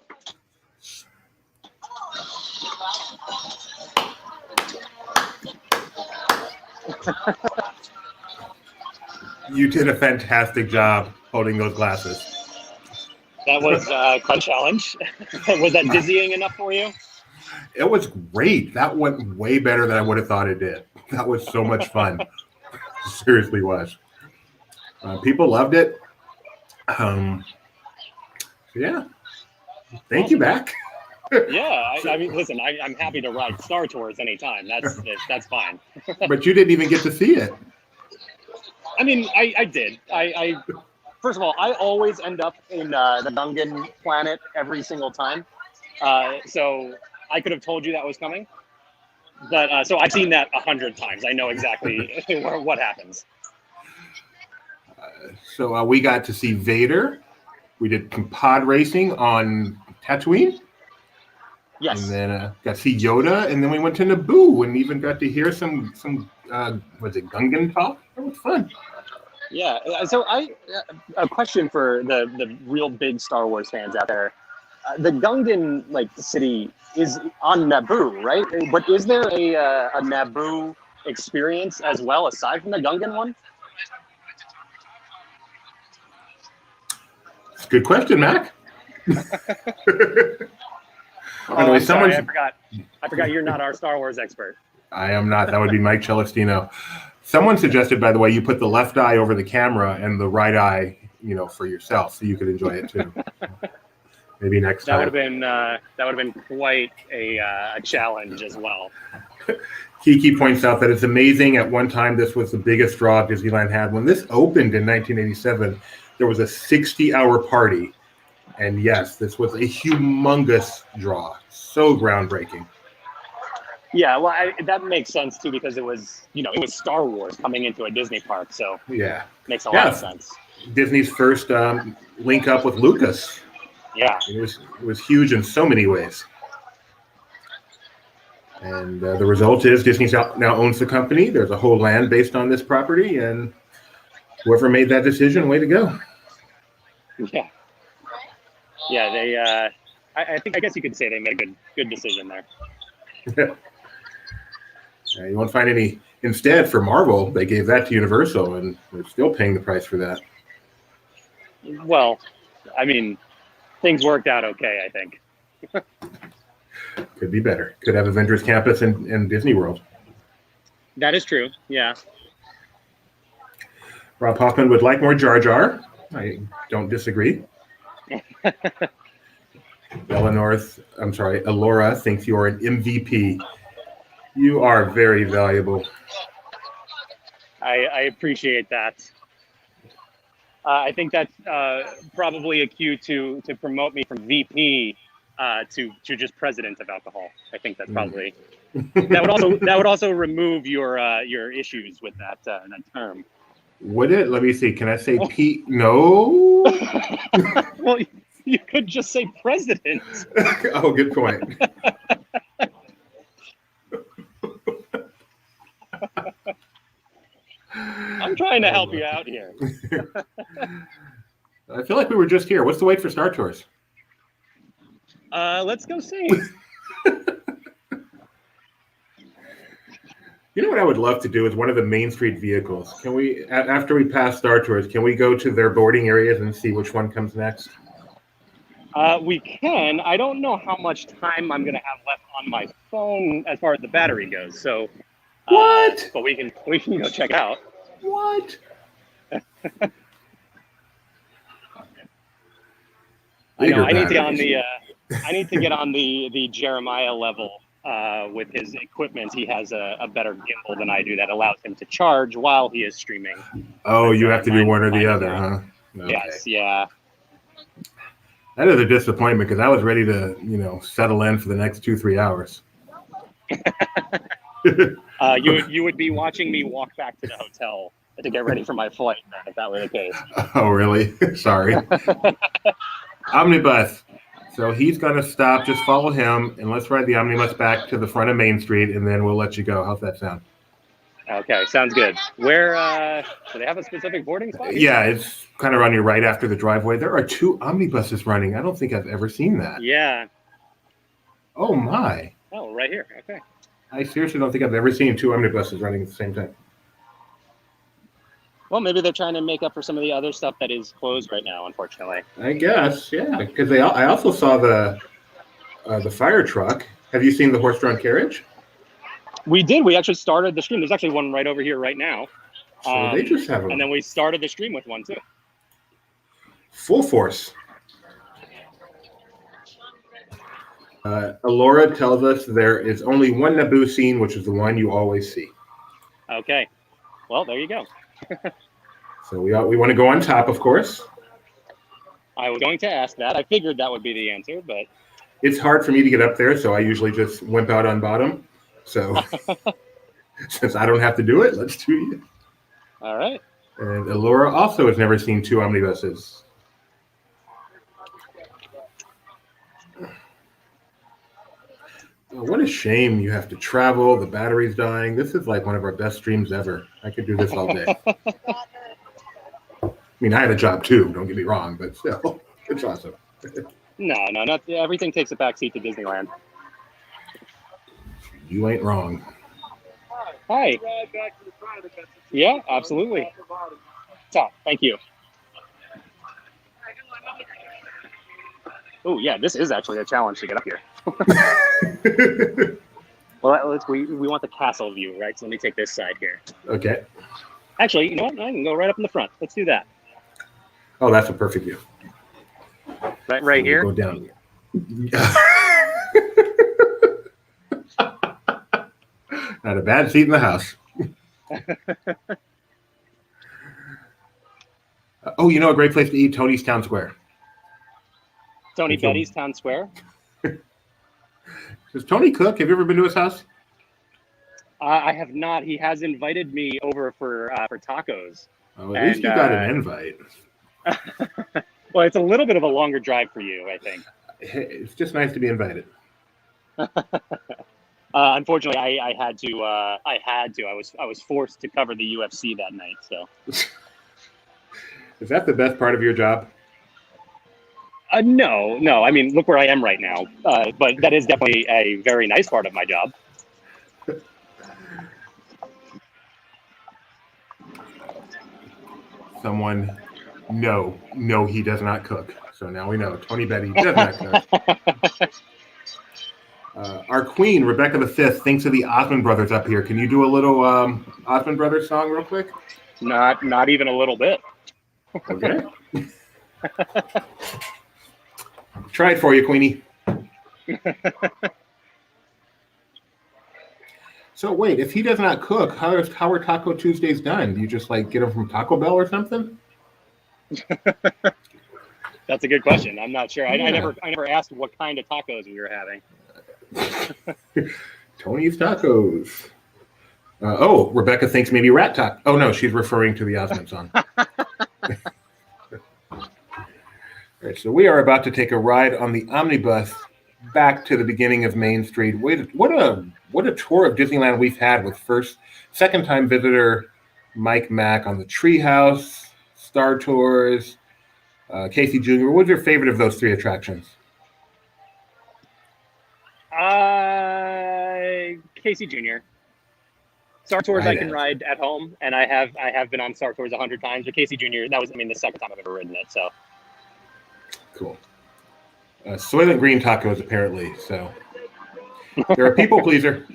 [SPEAKER 1] You did a fantastic job holding those glasses.
[SPEAKER 2] That was quite a challenge. Was that dizzying enough for you?
[SPEAKER 1] It was great. That went way better than I would have thought it did. That was so much fun. Seriously was. People loved it. Yeah. Thank you, Mack.
[SPEAKER 2] Yeah, I mean, listen, I'm happy to ride Star Tours anytime. That's fine.
[SPEAKER 1] But you didn't even get to see it.
[SPEAKER 2] I mean, I did. I first of all, I always end up in the Gungan planet every single time. So I could have told you that was coming. But so I've seen that 100 times. I know exactly what happens.
[SPEAKER 1] So we got to see Vader. We did pod racing on Tatooine.
[SPEAKER 2] Yes.
[SPEAKER 1] And then got to see Yoda, and then we went to Naboo and even got to hear some was it Gungan talk? That was fun.
[SPEAKER 2] Yeah. So a question for the real big Star Wars fans out there. The Gungan city is on Naboo, right? But is there a Naboo experience as well aside from the Gungan one?
[SPEAKER 1] It's a good question, Mack.
[SPEAKER 2] I'm sorry, I forgot you're not our Star Wars expert.
[SPEAKER 1] I am not. That would be Mike Celestino. Someone suggested, by the way, you put the left eye over the camera and the right eye, for yourself, so you could enjoy it too. Maybe next time. That
[SPEAKER 2] would have been quite a challenge as well.
[SPEAKER 1] Kiki points out that it's amazing. At one time, this was the biggest draw Disneyland had. When this opened in 1987, there was a 60-hour party. And yes, this was a humongous draw. So groundbreaking.
[SPEAKER 2] Yeah, well, that makes sense too because it was Star Wars coming into a Disney park, so
[SPEAKER 1] yeah,
[SPEAKER 2] makes a lot of sense.
[SPEAKER 1] Disney's first link up with Lucas.
[SPEAKER 2] Yeah,
[SPEAKER 1] it was huge in so many ways. And the result is Disney now owns the company. There's a whole land based on this property, and whoever made that decision, way to go.
[SPEAKER 2] Yeah. Yeah, they. I guess you could say they made a good decision there.
[SPEAKER 1] You won't find any. Instead, for Marvel, they gave that to Universal, and they're still paying the price for that.
[SPEAKER 2] Well, I mean, things worked out okay, I think.
[SPEAKER 1] Could be better. Could have Avengers Campus and Disney World.
[SPEAKER 2] That is true. Yeah.
[SPEAKER 1] Rob Hoffman would like more Jar Jar. I don't disagree. Alora thinks you're an MVP. You are very valuable.
[SPEAKER 2] I appreciate that. I think that's probably a cue to promote me from VP to just president of alcohol. I think that's probably that would also remove your issues with that term.
[SPEAKER 1] Would it? Let me see. Can I say Pete? No.
[SPEAKER 2] Well, you could just say president.
[SPEAKER 1] Oh, good point.
[SPEAKER 2] I'm trying to help you out here.
[SPEAKER 1] I feel like we were just here. What's the wait for Star Tours?
[SPEAKER 2] Let's go see.
[SPEAKER 1] You know what I would love to do is one of the Main Street vehicles. Can we, after we pass Star Tours, can we go to their boarding areas and see which one comes next?
[SPEAKER 2] We can. I don't know how much time I'm going to have left on my phone as far as the battery goes. So,
[SPEAKER 1] what?
[SPEAKER 2] But we can go check out.
[SPEAKER 1] What?
[SPEAKER 2] I know. I need to get on the Jeremiah level with his equipment. He has a better gimbal than I do that allows him to charge while he is streaming.
[SPEAKER 1] Oh, you have to do one or the other, huh?
[SPEAKER 2] Okay. Yes. Yeah.
[SPEAKER 1] That is a disappointment because I was ready to, settle in for the next 2-3 hours. You
[SPEAKER 2] would be watching me walk back to the hotel to get ready for my flight then, if that were the case.
[SPEAKER 1] Oh, really? Sorry. Omnibus. So he's going to stop. Just follow him, and let's ride the Omnibus back to the front of Main Street, and then we'll let you go. How's that sound?
[SPEAKER 2] Okay, sounds good. Where do they have a specific boarding spot?
[SPEAKER 1] Yeah, it's kind of on your right after the driveway. There are 2 omnibuses running. I don't think I've ever seen that.
[SPEAKER 2] Yeah.
[SPEAKER 1] Oh, my.
[SPEAKER 2] Oh, right here. Okay.
[SPEAKER 1] I seriously don't think I've ever seen 2 omnibuses running at the same time.
[SPEAKER 2] Well, maybe they're trying to make up for some of the other stuff that is closed right now, unfortunately.
[SPEAKER 1] I guess, yeah. Because I also saw the fire truck. Have you seen the horse-drawn carriage?
[SPEAKER 2] We did. We actually started the stream. There's actually one right over here right now.
[SPEAKER 1] So they just have them.
[SPEAKER 2] And then we started the stream with one too.
[SPEAKER 1] Full force. Alora tells us there is only one Naboo scene, which is the one you always see.
[SPEAKER 2] Okay. Well, there you go.
[SPEAKER 1] So we want to go on top, of course.
[SPEAKER 2] I was going to ask that. I figured that would be the answer, but
[SPEAKER 1] It's hard for me to get up there, so I usually just wimp out on bottom. So since I don't have to do it, let's do it.
[SPEAKER 2] all right.
[SPEAKER 1] And Alora also has never seen 2 omnibuses. Oh, what a shame you have to travel. The battery's dying. This is like one of our best streams ever. I could do this all day. I mean, I have a job too, don't get me wrong, but still, it's awesome.
[SPEAKER 2] No, not everything takes a backseat to Disneyland.
[SPEAKER 1] You ain't wrong.
[SPEAKER 2] Hi. Yeah, absolutely. Top. Thank you. Oh yeah, this is actually a challenge to get up here. Well, we want the castle view, right? So let me take this side here.
[SPEAKER 1] Okay.
[SPEAKER 2] Actually, you know what? I can go right up in the front. Let's do that.
[SPEAKER 1] Oh, that's a perfect view.
[SPEAKER 2] Right here.
[SPEAKER 1] Go down. Not a bad seat in the house. Oh, you know a great place to eat? Tony's Town Square.
[SPEAKER 2] Tony Betty's Town Square.
[SPEAKER 1] Does Tony cook? Have you ever been to his house?
[SPEAKER 2] I have not. He has invited me over for tacos.
[SPEAKER 1] Oh, at least you got an invite.
[SPEAKER 2] Well, it's a little bit of a longer drive for you, I think.
[SPEAKER 1] It's just nice to be invited.
[SPEAKER 2] Unfortunately, I had to. I was forced to cover the UFC that night. So.
[SPEAKER 1] Is that the best part of your job?
[SPEAKER 2] No. I mean, look where I am right now. But that is definitely a very nice part of my job.
[SPEAKER 1] Someone, no, he does not cook. So now we know Tony Betty does not cook. Our queen, Rebecca V, thinks of the Osmond brothers up here. Can you do a little Osmond brothers song real quick?
[SPEAKER 2] Not even a little bit.
[SPEAKER 1] Okay. Try it for you, Queenie. So wait, if he does not cook, how are Taco Tuesdays done? Do you just like get them from Taco Bell or something?
[SPEAKER 2] That's a good question. I'm not sure.
[SPEAKER 1] Yeah.
[SPEAKER 2] I never asked what kind of tacos we were having.
[SPEAKER 1] Tony's Tacos. Rebecca thinks maybe Rat Taco. Oh no, she's referring to the Osmond song. All right, so we are about to take a ride on the Omnibus back to the beginning of Main Street. What a tour of Disneyland we've had with second-time visitor Mike Mack on the Treehouse, Star Tours, Casey Jr. What's your favorite of those 3 attractions?
[SPEAKER 2] Casey Jr. Star Tours I can ride at home, and I have been on Star Tours 100 times. But Casey Jr. that was the second time I've ever ridden it. So
[SPEAKER 1] cool. Soylent Green tacos apparently. So they're a people pleaser.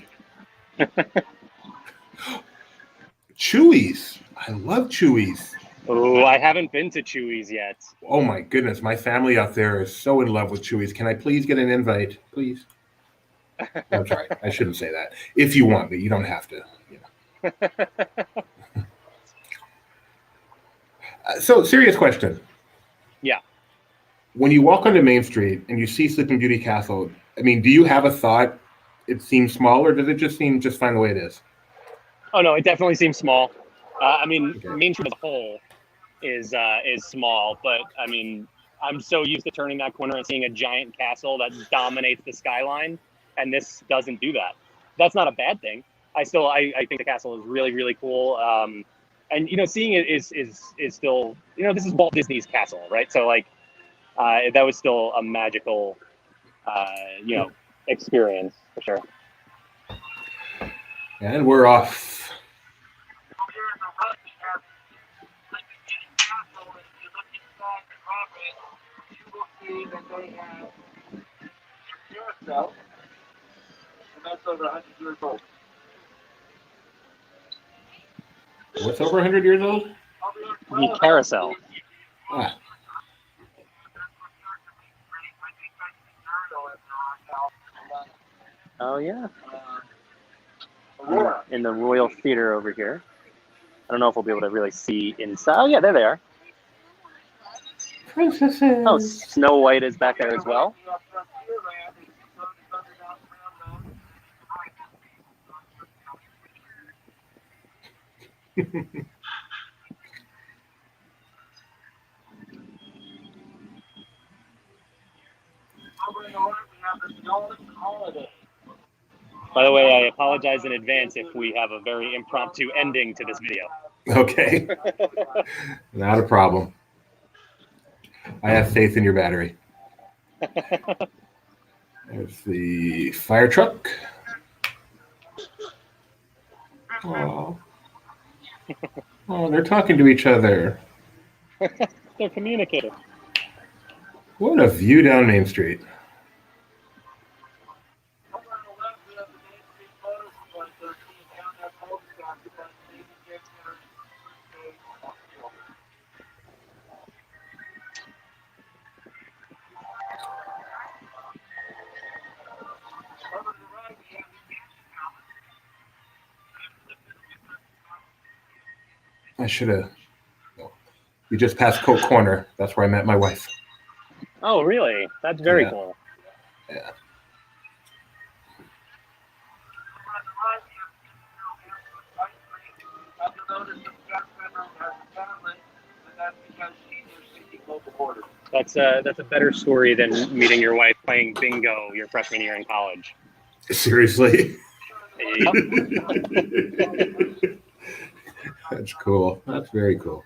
[SPEAKER 1] Chewy's. I love Chewy's.
[SPEAKER 2] Oh, I haven't been to Chewy's yet.
[SPEAKER 1] Oh my goodness, my family out there is so in love with Chewy's. Can I please get an invite, please? I'm sorry, I shouldn't say that. If you want me, you don't have to. You know. So, serious question.
[SPEAKER 2] Yeah.
[SPEAKER 1] When you walk onto Main Street and you see Sleeping Beauty Castle, I mean, do you have a thought? It seems small, or does it just seem just fine the way it is?
[SPEAKER 2] Oh no, it definitely seems small.
[SPEAKER 1] Okay.
[SPEAKER 2] Main Street as a whole is small, but I mean, I'm so used to turning that corner and seeing a giant castle that dominates the skyline, and this doesn't do that. That's not a bad thing. I think the castle is really, really cool. And seeing it is still, this is Walt Disney's castle, right? So like, that was still a magical, experience for sure.
[SPEAKER 1] And we're off.
[SPEAKER 6] And that's over 100 years old.
[SPEAKER 1] What's over 100 years old?
[SPEAKER 2] The carousel.
[SPEAKER 1] Ah.
[SPEAKER 2] Oh, yeah. In the Royal Theater over here. I don't know if we'll be able to really see inside. Oh, yeah, there they are.
[SPEAKER 1] Princesses.
[SPEAKER 2] Oh, Snow White is back there as well. By the way, I apologize in advance if we have a very impromptu ending to this video.
[SPEAKER 1] Okay. Not a problem. I have faith in your battery. There's the fire truck. Oh, they're talking to each other.
[SPEAKER 2] They're communicating.
[SPEAKER 1] What a view down Main Street. I should have. We just passed Coke Corner. That's where I met my wife.
[SPEAKER 2] Oh, really? That's very
[SPEAKER 1] Yeah.
[SPEAKER 2] cool.
[SPEAKER 1] Yeah.
[SPEAKER 2] That's a better story than meeting your wife playing bingo your freshman year in college.
[SPEAKER 1] Seriously?
[SPEAKER 2] Yep.
[SPEAKER 1] That's cool. That's very cool.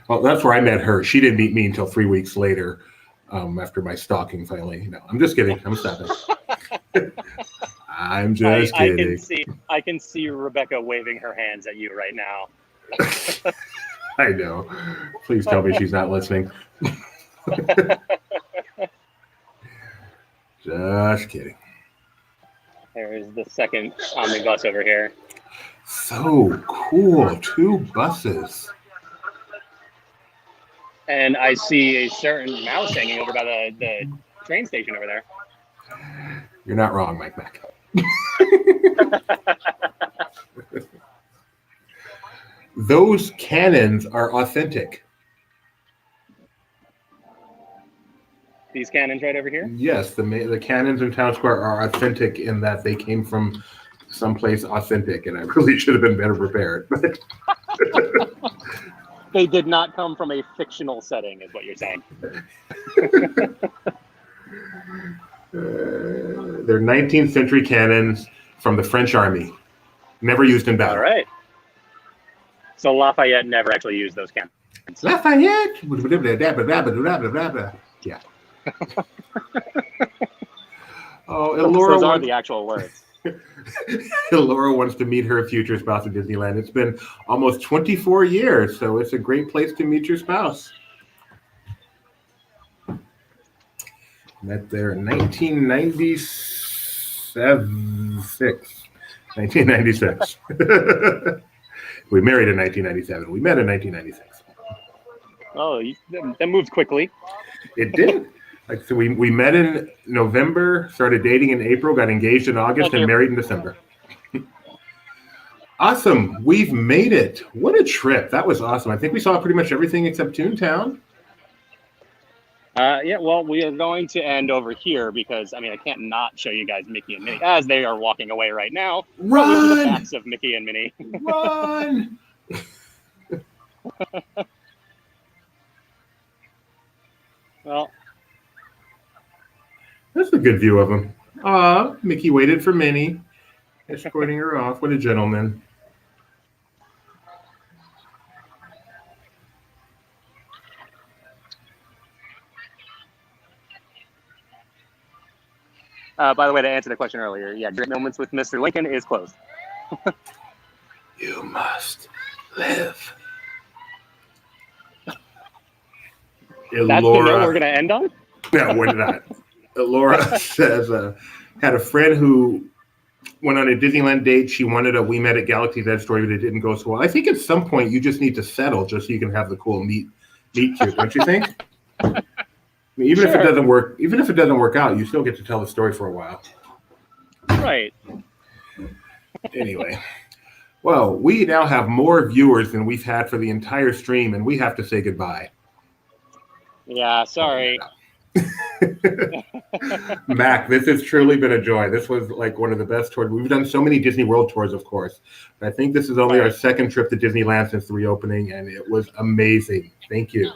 [SPEAKER 1] Well, that's where I met her. She didn't meet me until 3 weeks later, after my stalking finally. No, I'm just kidding. I'm stopping. I'm just kidding.
[SPEAKER 2] I can see Rebecca waving her hands at you right now.
[SPEAKER 1] I know. Please tell me she's not listening. Just kidding.
[SPEAKER 2] There's the second omnibus over here.
[SPEAKER 1] So cool. 2 buses.
[SPEAKER 2] And I see a certain mouse hanging over by the train station over there.
[SPEAKER 1] You're not wrong, Mack. Those cannons are authentic.
[SPEAKER 2] These cannons right over here?
[SPEAKER 1] Yes, the cannons in Town Square are authentic in that they came from someplace authentic, and I really should have been better prepared.
[SPEAKER 2] They did not come from a fictional setting, is what you're saying.
[SPEAKER 1] They're 19th century cannons from the French army, never used in battle.
[SPEAKER 2] All right. So Lafayette never actually used those cannons.
[SPEAKER 1] Lafayette. Yeah. Oh,
[SPEAKER 2] Those are the actual words.
[SPEAKER 1] Laura wants to meet her future spouse at Disneyland. It's been almost 24 years, so it's a great place to meet your spouse. Met there in 1996. We married in 1997. We met in 1996.
[SPEAKER 2] Oh, that moves quickly.
[SPEAKER 1] It did. Like, so we met in November, started dating in April, got engaged in August, and married in December. Awesome. We've made it. What a trip. That was awesome. I think we saw pretty much everything except Toontown.
[SPEAKER 2] Yeah, well, we are going to end over here because, I mean, I can't not show you guys Mickey and Minnie as they are walking away right now.
[SPEAKER 1] Run!
[SPEAKER 2] The backs of Mickey and Minnie.
[SPEAKER 1] Run!
[SPEAKER 2] Well,
[SPEAKER 1] that's a good view of him. Aw, Mickey waited for Minnie, escorting her off. What a gentleman.
[SPEAKER 2] by the way, to answer the question earlier, yeah, Great Moments with Mr. Lincoln is closed.
[SPEAKER 1] You must live.
[SPEAKER 2] That's the note we're going to end on?
[SPEAKER 1] No, we're not. Laura says, had a friend who went on a Disneyland date. She wanted a We Met at Galaxy's Edge story, but it didn't go so well. I think at some point you just need to settle just so you can have the cool meet cute, don't you think? mean, even if it
[SPEAKER 2] Sure.
[SPEAKER 1] doesn't work, even if it doesn't work out, you still get to tell the story for a while.
[SPEAKER 2] Right.
[SPEAKER 1] Anyway, well, we now have more viewers than we've had for the entire stream, and we have to say goodbye.
[SPEAKER 2] Yeah, sorry.
[SPEAKER 1] Mac, this has truly been a joy. This was like one of the best tours. We've done so many Disney World tours, of course, but I think this is only our second trip to Disneyland since the reopening, and it was amazing. Thank you.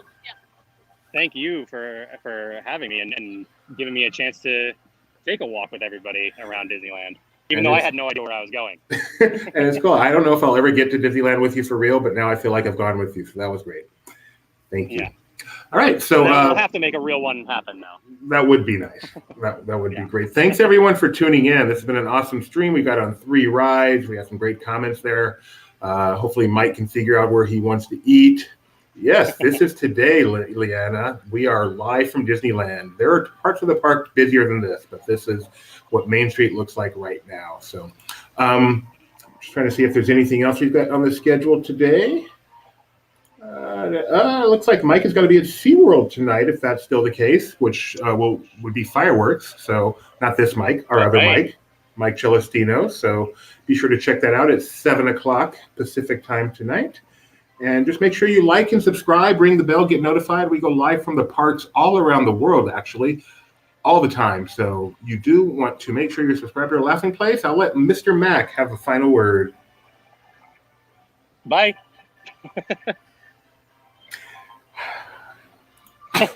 [SPEAKER 2] Thank you for having me and giving me a chance to take a walk with everybody around Disneyland, even though I had no idea where I was going.
[SPEAKER 1] And it's cool. I don't know if I'll ever get to Disneyland with you for real, but now I feel like I've gone with you, so that was great. Thank you.
[SPEAKER 2] Yeah.
[SPEAKER 1] All right, so
[SPEAKER 2] we'll have to make a real one happen now.
[SPEAKER 1] That would be nice. That would be great. Thanks everyone for tuning in. This has been an awesome stream. We got on 3 rides. We got some great comments there. Hopefully Mike can figure out where he wants to eat. Yes, this is today, Leanna. We are live from Disneyland. There are parts of the park busier than this, but this is what Main Street looks like right now. So just trying to see if there's anything else you've got on the schedule today. Looks like Mike is going to be at SeaWorld tonight, if that's still the case, which would be fireworks. So not this Mike, our other Mike Celestino. So be sure to check that out at 7 o'clock Pacific time tonight. And just make sure you like and subscribe, ring the bell, get notified. We go live from the parks all around the world, actually, all the time. So you do want to make sure you're subscribed to our Laughing Place. I'll let Mr. Mack have a final word.
[SPEAKER 2] Bye.